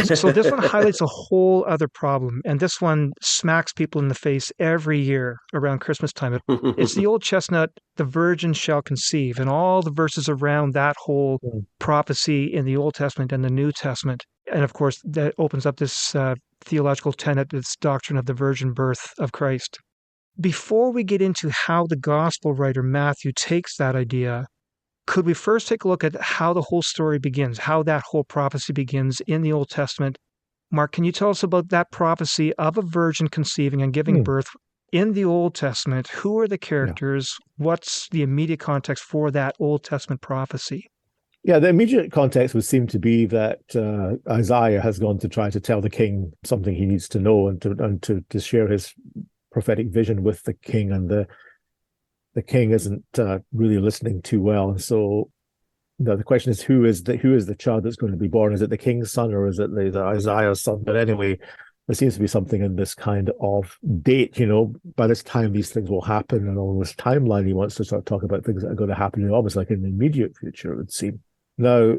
So this one highlights a whole other problem, and this one smacks people in the face every year around Christmas time. It's the old chestnut, the virgin shall conceive, and all the verses around that whole prophecy in the Old Testament and the New Testament. And of course, that opens up this theological tenet, this doctrine of the virgin birth of Christ. Before we get into how the gospel writer Matthew takes that idea, could we first take a look at how the whole story begins, how that whole prophecy begins in the Old Testament? Mark, can you tell us about that prophecy of a virgin conceiving and giving birth in the Old Testament? Who are the characters? What's the immediate context for that Old Testament prophecy?
Yeah, the immediate context would seem to be that Isaiah has gone to try to tell the king something he needs to know and to share his prophetic vision with the king, and the king isn't really listening too well. And so the question is, who is the child that's going to be born? Is it the king's son or is it the Isaiah's son? But anyway, there seems to be something in this kind of date, by this time these things will happen, and on this timeline he wants to start talking about things that are going to happen almost like in the immediate future, it would seem. Now,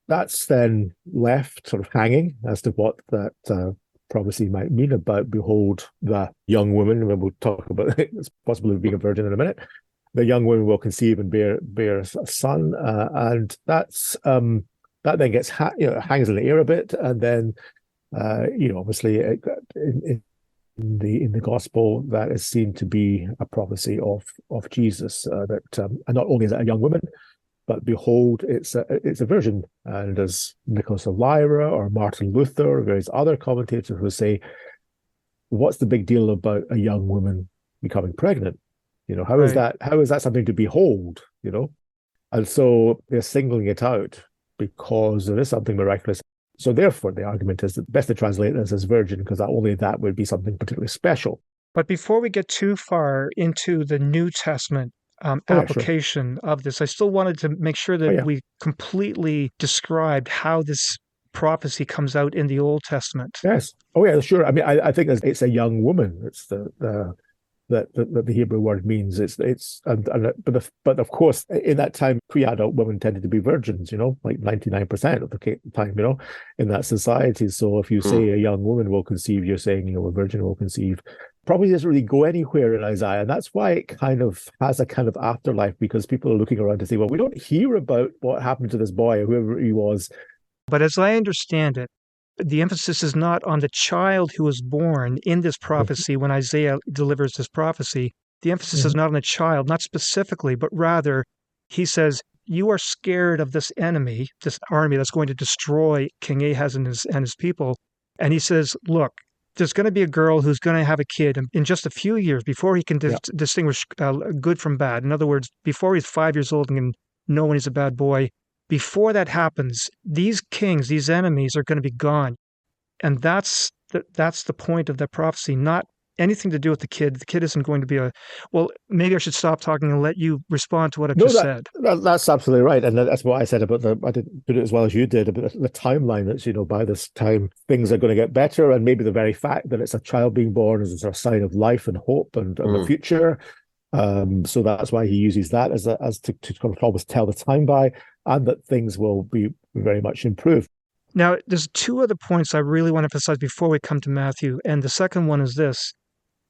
that's then left sort of hanging as to what that prophecy might mean about, behold, the young woman, and we'll talk about it's possible of being a virgin in a minute. The young woman will conceive and bear a son, and that's that then gets hangs in the air a bit, and then obviously in the gospel that is seen to be a prophecy of Jesus, that and not only is it a young woman, but behold, it's a virgin. And as Nicholas of Lyra or Martin Luther or various other commentators will say, what's the big deal about a young woman becoming pregnant? How is that something to behold? And so they're singling it out because there is something miraculous. So therefore, the argument is that best to translate this as virgin, because only that would be something particularly special.
But before we get too far into the New Testament application of this, I still wanted to make sure that we completely described how this prophecy comes out in the Old Testament.
Yes. Oh, yeah, sure. I mean, I think it's a young woman. It's that the Hebrew word means. But of course, in that time, pre-adult women tended to be virgins, like 99% of the time, in that society. So if you say a young woman will conceive, you're saying, a virgin will conceive. Probably doesn't really go anywhere in Isaiah. And that's why it kind of has a kind of afterlife, because people are looking around to say, well, we don't hear about what happened to this boy or whoever he was.
But as I understand it, the emphasis is not on the child who was born in this prophecy when Isaiah delivers this prophecy. The emphasis is not on the child, not specifically, but rather he says, you are scared of this enemy, this army that's going to destroy King Ahaz and his people. And he says, look, there's going to be a girl who's going to have a kid in just a few years before he can distinguish good from bad. In other words, before he's 5 years old and can know when he's a bad boy. Before that happens, these kings, these enemies are going to be gone. And that's the point of that prophecy, not anything to do with the kid. The kid isn't going to be well, maybe I should stop talking and let you respond to what I've just said.
That's absolutely right. And that's what I said about I didn't put it as well as you did, about the timeline. That's, by this time, things are going to get better. And maybe the very fact that it's a child being born is a sign of life and hope and the future. So that's why he uses that as to kind of always tell the time by, and that things will be very much improved.
Now, there's two other points I really want to emphasize before we come to Matthew. And the second one is this.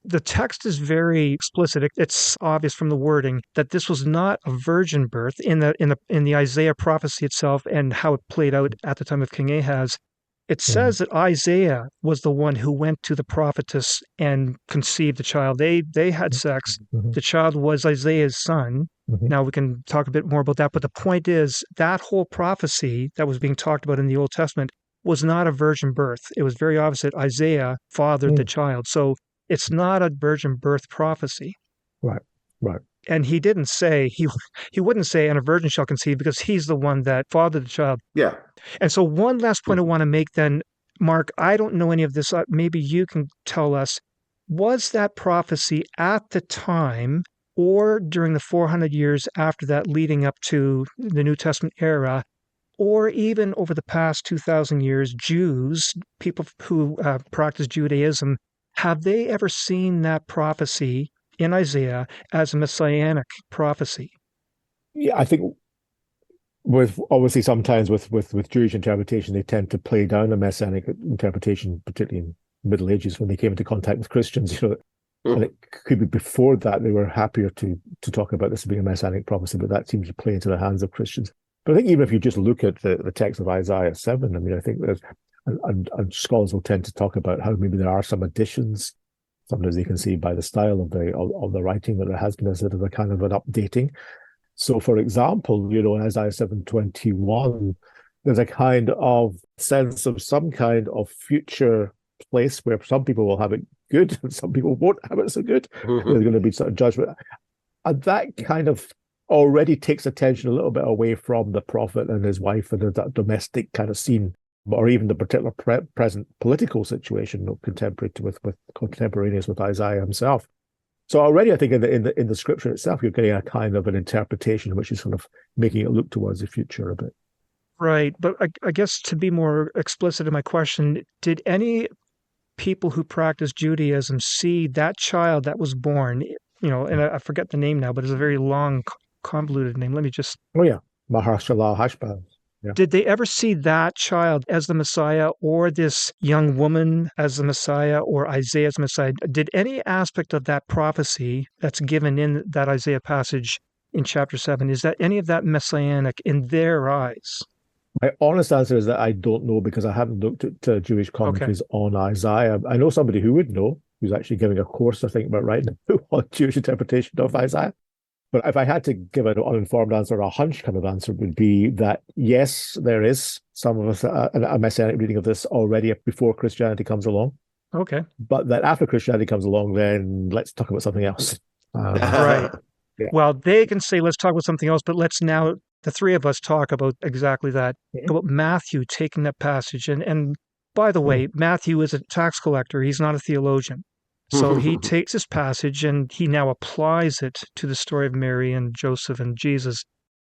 The text is very explicit. It's obvious from the wording that this was not a virgin birth in the Isaiah prophecy itself and how it played out at the time of King Ahaz. It says that Isaiah was the one who went to the prophetess and conceived the child. They had sex.
Mm-hmm.
The child was Isaiah's son.
Mm-hmm.
Now we can talk a bit more about that. But the point is that whole prophecy that was being talked about in the Old Testament was not a virgin birth. It was very obvious that Isaiah fathered the child. So it's not a virgin birth prophecy.
Right, right.
And he didn't say, he wouldn't say, and a virgin shall conceive, because he's the one that fathered the child.
Yeah.
And so one last point I want to make then, Mark, I don't know any of this. Maybe you can tell us, was that prophecy at the time or during the 400 years after that leading up to the New Testament era, or even over the past 2,000 years, Jews, people who practice Judaism, have they ever seen that prophecy in Isaiah as a messianic prophecy?
Yeah, I think with obviously sometimes with Jewish interpretation, they tend to play down a messianic interpretation, particularly in the Middle Ages when they came into contact with Christians. And it could be before that they were happier to talk about this being a messianic prophecy, but that seems to play into the hands of Christians. But I think even if you just look at the text of Isaiah 7, I mean, I think there's, and scholars will tend to talk about how maybe there are some additions. Sometimes you can see by the style of the writing that there has been a sort of a kind of an updating. So, for example, in Isaiah 7:21, there's a kind of sense of some kind of future place where some people will have it good and some people won't have it so good.
Mm-hmm.
There's going to be sort of judgment. And that kind of already takes attention a little bit away from the prophet and his wife and that domestic kind of scene, or even the particular present political situation contemporaneous with Isaiah himself. So already, I think in the scripture itself, you're getting a kind of an interpretation which is sort of making it look towards the future a bit.
Right, but I guess to be more explicit in my question, did any people who practice Judaism see that child that was born? And I forget the name now, but it's a very long, convoluted name. Let me just.
Oh yeah, Maharshala Hashbaz. Yeah.
Did they ever see that child as the Messiah, or this young woman as the Messiah, or Isaiah as the Messiah? Did any aspect of that prophecy that's given in that Isaiah passage in chapter 7, is that any of that messianic in their eyes?
My honest answer is that I don't know, because I haven't looked at Jewish commentaries on Isaiah. I know somebody who would know, who's actually giving a course, I think, about right now on Jewish interpretation of Isaiah. But if I had to give an uninformed answer, or a hunch kind of answer, would be that yes, there is some of us a messianic reading of this already before Christianity comes along.
Okay.
But that after Christianity comes along, then let's talk about something else.
Right. Yeah. Well, they can say, let's talk about something else, but let's now, the three of us, talk about exactly that, about Matthew taking that passage. And by the way, Matthew is a tax collector. He's not a theologian. So he takes this passage and he now applies it to the story of Mary and Joseph and Jesus.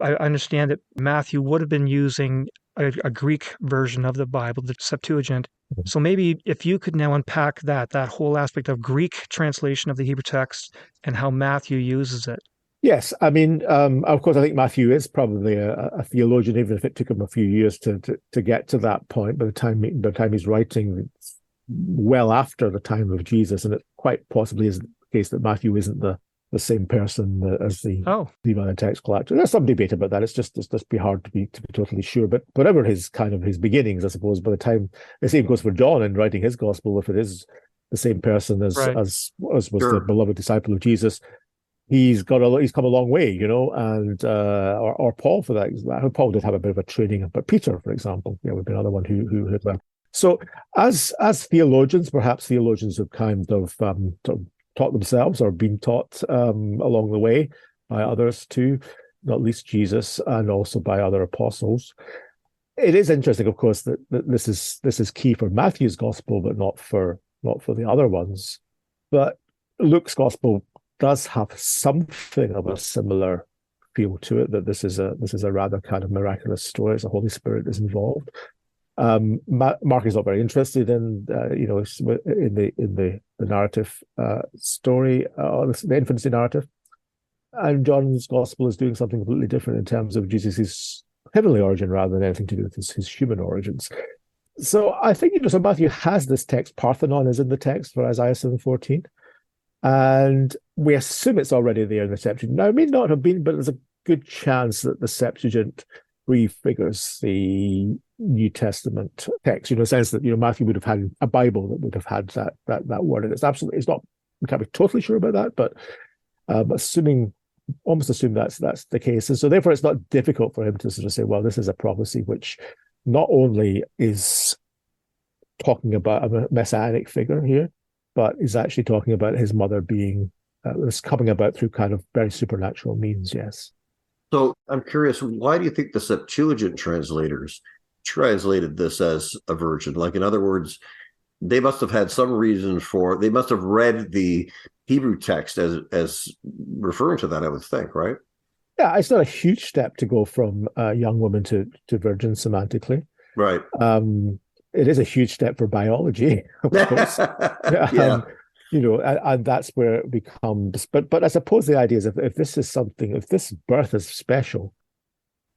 I understand that Matthew would have been using a Greek version of the Bible, the Septuagint. So maybe if you could now unpack that whole aspect of Greek translation of the Hebrew text and how Matthew uses it.
Yes, I mean, of course, I think Matthew is probably a theologian, even if it took him a few years to get to that point. By the time he's writing, it's well after the time of Jesus, and it quite possibly is the case that Matthew isn't the same person as the Levi and tax collector. There's some debate about that. It's just be hard to be totally sure. But whatever his beginnings, I suppose, by the time the same goes for John in writing his gospel, if it is the same person as was the beloved disciple of Jesus, he's come a long way, and or Paul for that. Paul did have a bit of a training, but Peter, for example, would be another one who had that. So as theologians, perhaps theologians have kind of taught themselves or been taught along the way by others too, not least Jesus, and also by other apostles. It is interesting, of course, that this is key for Matthew's gospel, but not for the other ones. But Luke's gospel does have something of a similar feel to it, that this is a rather kind of miraculous story. The Holy Spirit is involved. Mark is not very interested in the narrative story, the infancy narrative, and John's gospel is doing something completely different in terms of Jesus' heavenly origin rather than anything to do with his human origins. So I think so Matthew has this text. Parthenon is in the text for Isaiah 7:14, and we assume it's already there in the Septuagint. Now, it may not have been, but there's a good chance that the Septuagint prefigures the New Testament text, in the sense that, Matthew would have had a Bible that would have had that word. And it's not, we can't be totally sure about that, but almost assume that's the case. And so therefore it's not difficult for him to sort of say, well, this is a prophecy which not only is talking about a messianic figure here, but is actually talking about his mother being was coming about through kind of very supernatural means. Yes.
So I'm curious, why do you think the Septuagint translators translated this as a virgin? Like, in other words, they must have had some reason they must have read the Hebrew text as referring to that, I would think, right?
Yeah, it's not a huge step to go from young woman to virgin semantically.
Right.
It is a huge step for biology, of course.
Yeah.
And that's where it becomes. But I suppose the idea is if this birth is special,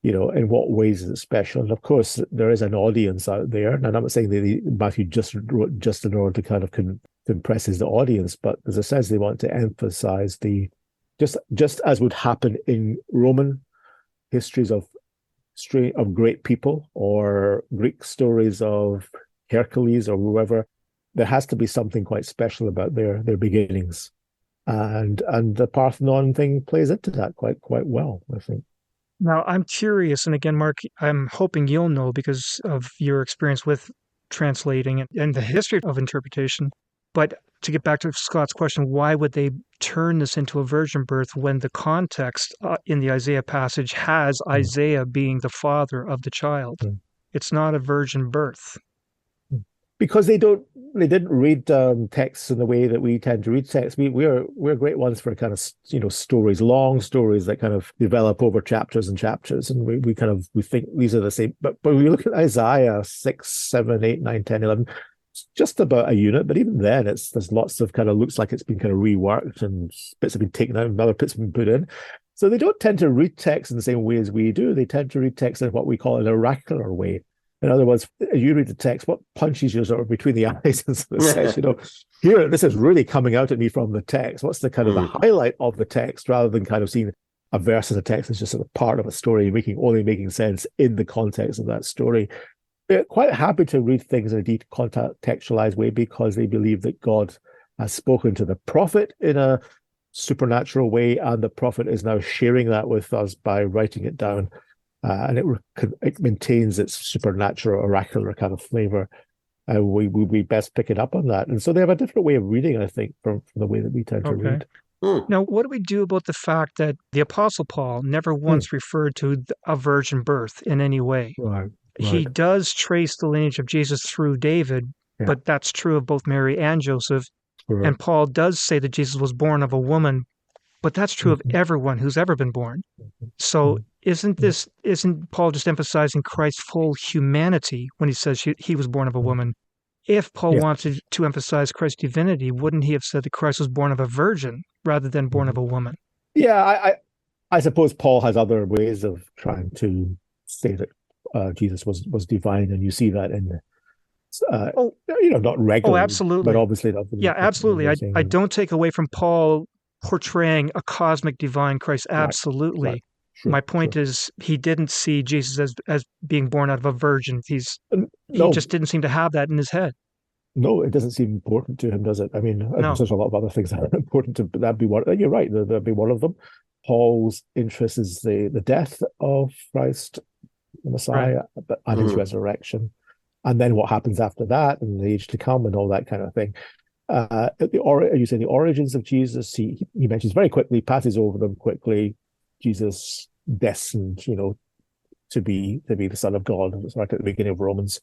in what ways is it special? And of course, there is an audience out there. And I'm not saying that Matthew just wrote just in order to kind of to impress his audience, but as I said, they want to emphasize just as would happen in Roman histories of great people or Greek stories of Hercules or whoever, there has to be something quite special about their beginnings, and the Parthenon thing plays into that quite well, I think.
Now, I'm curious, and again, Mark, I'm hoping you'll know because of your experience with translating and the history of interpretation. But to get back to Scott's question, why would they turn this into a virgin birth when the context in the Isaiah passage has Isaiah being the father of the child? It's not a virgin birth.
Because they didn't read texts in the way that we tend to read texts. We're great ones for kind of stories, long stories that kind of develop over chapters and chapters, and we think these are the same. But when we look at Isaiah 6, 7, 8, 9, 10, 11, it's just about a unit. But even then, there's lots of kind of looks like it's been kind of reworked and bits have been taken out and other bits have been put in. So they don't tend to read text in the same way as we do. They tend to read text in what we call an oracular way. In other words, you read the text, what punches you sort of between the eyes and sort of says, here, this is really coming out at me from the text. What's the kind of the highlight of the text, rather than kind of seeing a verse in the text as just sort of part of a story, only making sense in the context of that story. They're quite happy to read things in a decontextualized way because they believe that God has spoken to the prophet in a supernatural way, and the prophet is now sharing that with us by writing it down. And it maintains its supernatural, oracular kind of flavor. We best pick it up on that. And so they have a different way of reading, I think, from the way that we tend to read.
Now, what do we do about the fact that the Apostle Paul never once referred to a virgin birth in any way?
Right.
He does trace the lineage of Jesus through David, but that's true of both Mary and Joseph.
Right.
And Paul does say that Jesus was born of a woman, but that's true of everyone who's ever been born. So isn't Paul just emphasizing Christ's full humanity when he says he was born of a woman? If Paul wanted to emphasize Christ's divinity, wouldn't he have said that Christ was born of a virgin rather than born of a woman?
Yeah, I suppose Paul has other ways of trying to say that Jesus was divine, and you see that in not regularly.
Oh, absolutely.
But obviously,
yeah, absolutely. I don't take away from Paul portraying a cosmic divine Christ. Absolutely.
Right. Sure,
My point is, he didn't see Jesus as being born out of a virgin. He just didn't seem to have that in his head.
No, it doesn't seem important to him, does it? I mean, there's a lot of other things that are important to, but that'd be one. You're right, that'd be one of them. Paul's interest is the death of Christ, the Messiah, and his resurrection, and then what happens after that, and the age to come, and all that kind of thing. You say the origins of Jesus, he mentions very quickly, passes over them quickly. Jesus destined, to be the Son of God, right at the beginning of Romans,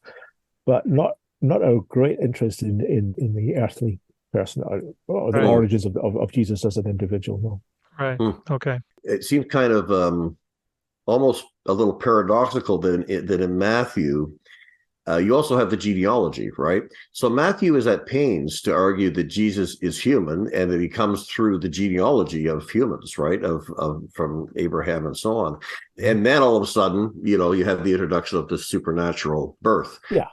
but not a great interest in the earthly person or the origins of Jesus as an individual. No.
Right. Okay.
It seems kind of almost a little paradoxical that in Matthew, you also have the genealogy, right? So Matthew is at pains to argue that Jesus is human and that he comes through the genealogy of humans, right? Of from Abraham and so on. And then all of a sudden, you have the introduction of the supernatural birth.
Yeah.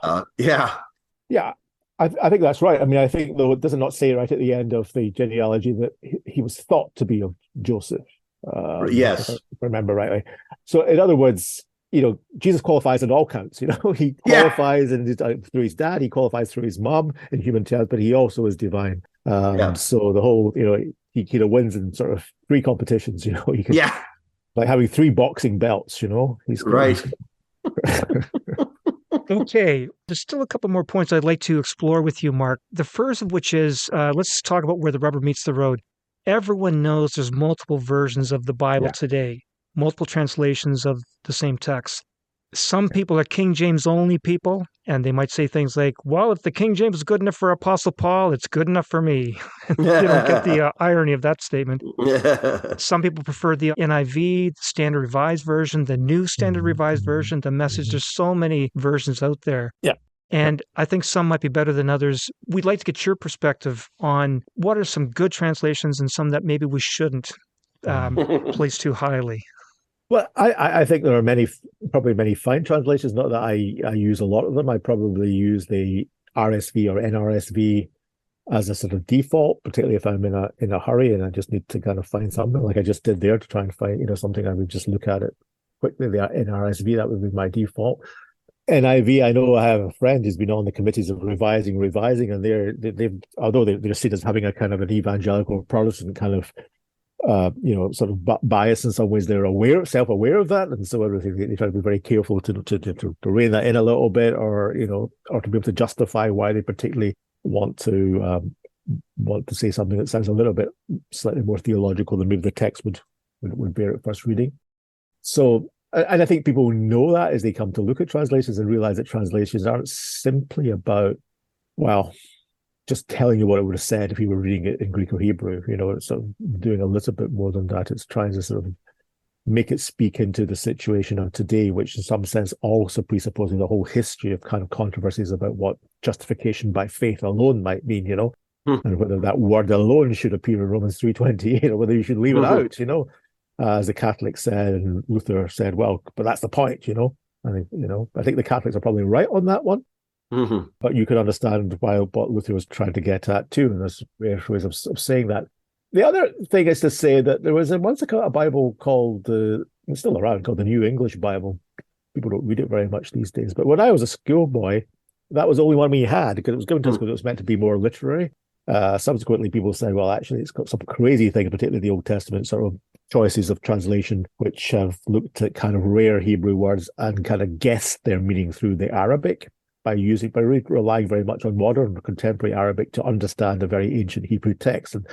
I think that's right. I mean, I think, though, it does not say right at the end of the genealogy that he was thought to be of Joseph.
Yes.
If I remember rightly. So in other words, Jesus qualifies on all counts. He qualifies through his dad, he qualifies through his mom in human terms, but he also is divine. So the whole, he wins in sort of 3 competitions. He could, like having 3 boxing belts. He's
right.
Okay, there's still a couple more points I'd like to explore with you, Mark. The first of which is, let's talk about where the rubber meets the road. Everyone knows there's multiple versions of the Bible today, multiple translations of the same text. Some people are King James only people, and they might say things like, well, if the King James is good enough for Apostle Paul, it's good enough for me. They don't get the irony of that statement. Some people prefer the NIV, the Standard Revised Version, the New Standard Revised Version, the Message. There's so many versions out there.
Yeah.
And I think some might be better than others. We'd like to get your perspective on what are some good translations and some that maybe we shouldn't place too highly.
Well, I think there are probably many fine translations. Not that I use a lot of them. I probably use the RSV or NRSV as a sort of default, particularly if I'm in a hurry and I just need to kind of find something like I just did there to try and find something. I would just look at it quickly. The NRSV, that would be my default. NIV, I know I have a friend who's been on the committees of revising, and they've although they're seen as having a kind of an evangelical Protestant kind of sort of bias in some ways, they're self-aware of that, and so everything they try to be very careful to rein that in a little bit, or to be able to justify why they particularly want to say something that sounds a little bit slightly more theological than maybe the text would bear at first reading. So, and I think people know that as they come to look at translations and realize that translations aren't simply about, well, just telling you what it would have said if you were reading it in Greek or Hebrew. It's sort of doing a little bit more than that. It's trying to sort of make it speak into the situation of today, which in some sense also presupposes a whole history of kind of controversies about what justification by faith alone might mean, and whether that word alone should appear in Romans 3:28, or whether you should leave it out, as the Catholics said, and Luther said, well, but that's the point, I think the Catholics are probably right on that one. But you can understand what Luther was trying to get at too, and there's various ways of saying that. The other thing is to say that there was once a Bible called it's still around, called the New English Bible. People don't read it very much these days, but when I was a schoolboy, that was the only one we had, because it was given to us because it was meant to be more literary. Subsequently, people said, well, actually, it's got some crazy thing, particularly the Old Testament sort of choices of translation, which have looked at kind of rare Hebrew words and kind of guessed their meaning through the Arabic, by relying very much on modern contemporary Arabic to understand a very ancient Hebrew text. And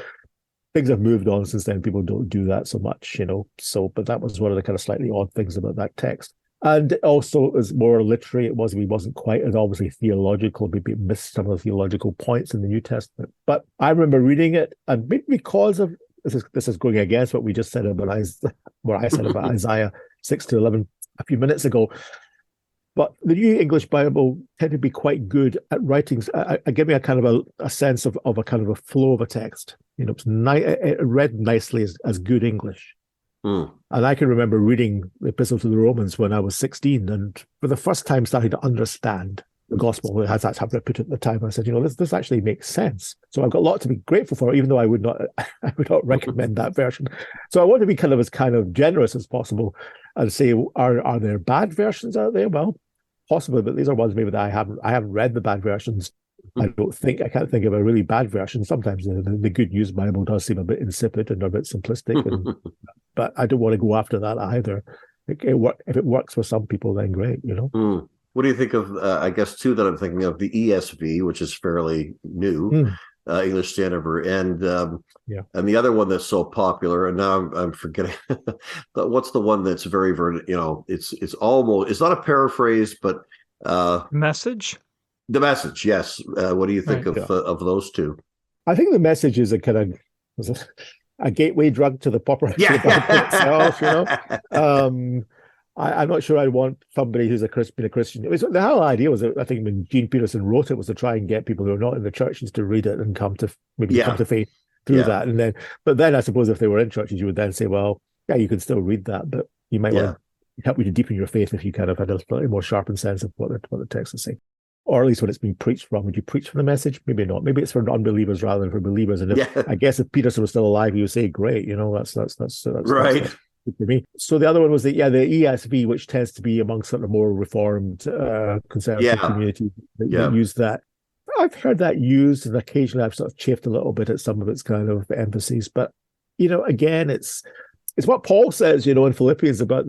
things have moved on since then. People don't do that so much, but that was one of the kind of slightly odd things about that text. And also it was more literary. It wasn't quite as obviously theological. Maybe it missed some of the theological points in the New Testament. But I remember reading it, and maybe because of this is going against what we just said about what I said about Isaiah 6-11 a few minutes ago. But the New English Bible tend to be quite good at writing. Give me a kind of a sense of a kind of a flow of a text. It read nicely as good English. And I can remember reading the Epistle to the Romans when I was 16, and for the first time starting to understand the gospel, as that's how I put it at the time. I said, this actually makes sense. So I've got a lot to be grateful for, even though I would not recommend that version. So I want to be kind of generous as possible and say, are there bad versions out there? Well, possibly, but these are ones maybe that I haven't read the bad versions. I can't think of a really bad version. Sometimes the Good News Bible does seem a bit insipid and a bit simplistic, but I don't want to go after that either. If it works for some people, then great,
What do you think of, I guess, two that I'm thinking of, the ESV, which is fairly new, English Standard Version, and the other one that's so popular, and now I'm forgetting, but what's the one that's very, very, it's almost, it's not a paraphrase, but
Message?
The Message, yes. What do you think of those two?
I think the Message is a gateway drug to the popularity of the Bible itself, I'm not sure I'd want somebody who's been a Christian. The whole idea was, I think, when Gene Peterson wrote it, was to try and get people who are not in the churches to read it and come to faith through that. But then I suppose if they were in churches, you would then say, well, yeah, you can still read that, but you might want to help you to deepen your faith if you kind of had a slightly more sharpened sense of what the text is saying. Or at least when it's being preached from. Would you preach from the Message? Maybe not. Maybe it's for unbelievers rather than for believers. And I guess if Peterson was still alive, he would say, "Great, that's
right."
for me. So the other one was the ESV, which tends to be among sort of more reformed conservative communities that use that. I've heard that used, and occasionally I've sort of chafed a little bit at some of its kind of emphases. But, again, it's what Paul says, in Philippians about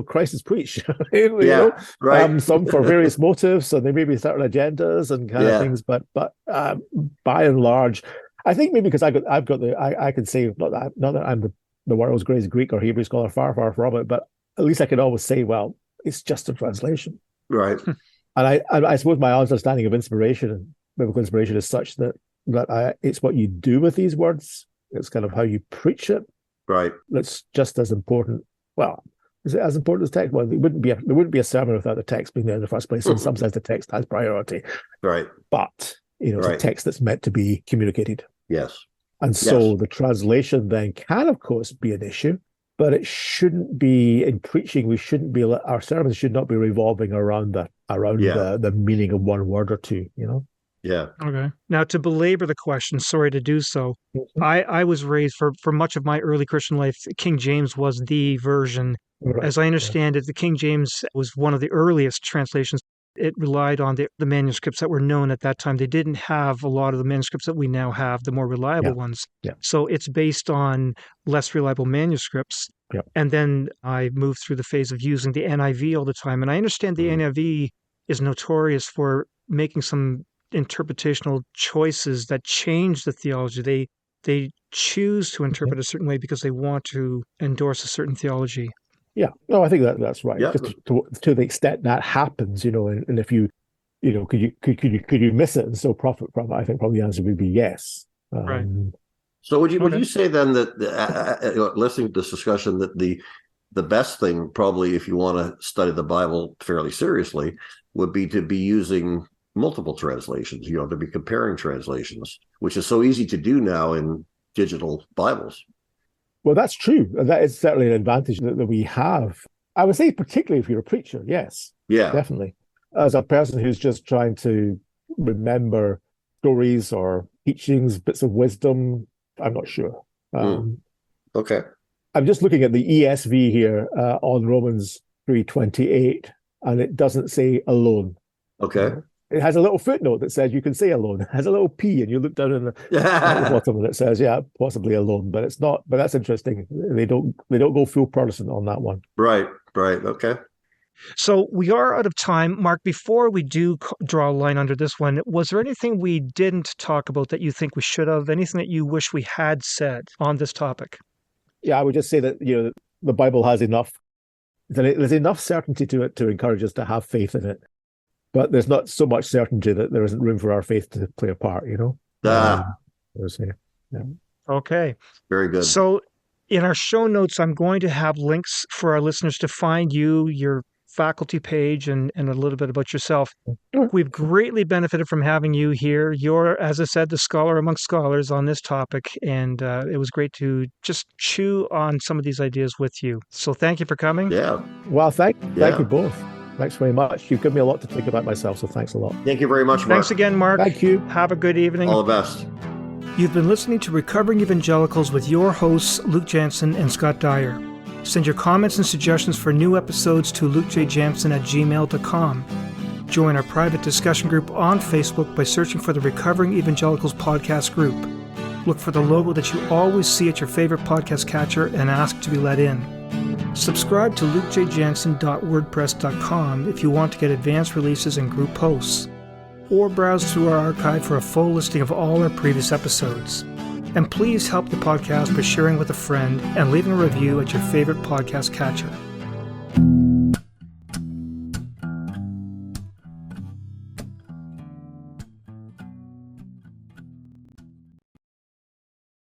Christ is preached.
Right.
Some for various motives, so there may be certain agendas and kind of things, but by and large, I think maybe because I can say not that I'm the world's greatest Greek or Hebrew scholar, far from it, but at least I can always say, well, it's just a translation,
right?
And I suppose my understanding of inspiration and biblical inspiration is such that it's what you do with these words. It's kind of how you preach it.
Right.
That's just as important. Well, is it as important as text? Well, there wouldn't be a sermon without the text being there in the first place. In some sense, the text has priority.
Right.
But it's a text that's meant to be communicated.
Yes.
And so the translation then can, of course, be an issue, but it shouldn't be in preaching. Our sermons should not be revolving around the meaning of one word or two.
Yeah.
Okay. Now, to belabor the question, sorry to do so, I was raised for much of my early Christian life, King James was the version. Right. As I understand it, the King James was one of the earliest translations. It relied on the manuscripts that were known at that time. They didn't have a lot of the manuscripts that we now have, the more reliable ones. Yeah. So it's based on less reliable manuscripts. Yeah. And then I moved through the phase of using the NIV all the time. And I understand the NIV is notorious for making some interpretational choices that change the theology. They choose to interpret a certain way because they want to endorse a certain theology.
Yeah, no, I think that's right.
Yeah.
Just to the extent that happens, and if you, could you miss it and still profit from it? I think probably the answer would be yes.
Right.
So would you say then that listening to this discussion that the best thing probably if you want to study the Bible fairly seriously would be to be using multiple translations, to be comparing translations, which is so easy to do now in digital Bibles.
Well, that's true. That is certainly an advantage that we have. I would say particularly if you're a preacher, yes. Yeah. Definitely. As a person who's just trying to remember stories or teachings, bits of wisdom, I'm not sure.
Okay.
I'm just looking at the ESV here on Romans 3:28, and it doesn't say alone.
Okay.
It has a little footnote that says you can say alone. It has a little P, and you look down in the bottom and it says, possibly alone, but it's not. But that's interesting. They don't go full Protestant on that one.
Right. Okay.
So we are out of time. Mark, before we do draw a line under this one, was there anything we didn't talk about that you think we should have? Anything that you wish we had said on this topic?
Yeah, I would just say that, the Bible has enough. There's enough certainty to it to encourage us to have faith in it. But there's not so much certainty that there isn't room for our faith to play a part,
Okay.
Very good.
So in our show notes, I'm going to have links for our listeners to find you, your faculty page, and a little bit about yourself. We've greatly benefited from having you here. You're, as I said, the scholar amongst scholars on this topic, and it was great to just chew on some of these ideas with you. So thank you for coming.
Yeah.
Well, thank you both. Thanks very much. You've given me a lot to think about myself, so thanks a lot.
Thank you very much, Mark.
Thanks again, Mark.
Thank you.
Have a good evening.
All the best.
You've been listening to Recovering Evangelicals with your hosts, Luke Jansen and Scott Dyer. Send your comments and suggestions for new episodes to lukejjansen@gmail.com. Join our private discussion group on Facebook by searching for the Recovering Evangelicals podcast group. Look for the logo that you always see at your favorite podcast catcher and ask to be let in. Subscribe to lukejjansen.wordpress.com if you want to get advanced releases and group posts, or browse through our archive for a full listing of all our previous episodes. And please help the podcast by sharing with a friend and leaving a review at your favorite podcast catcher.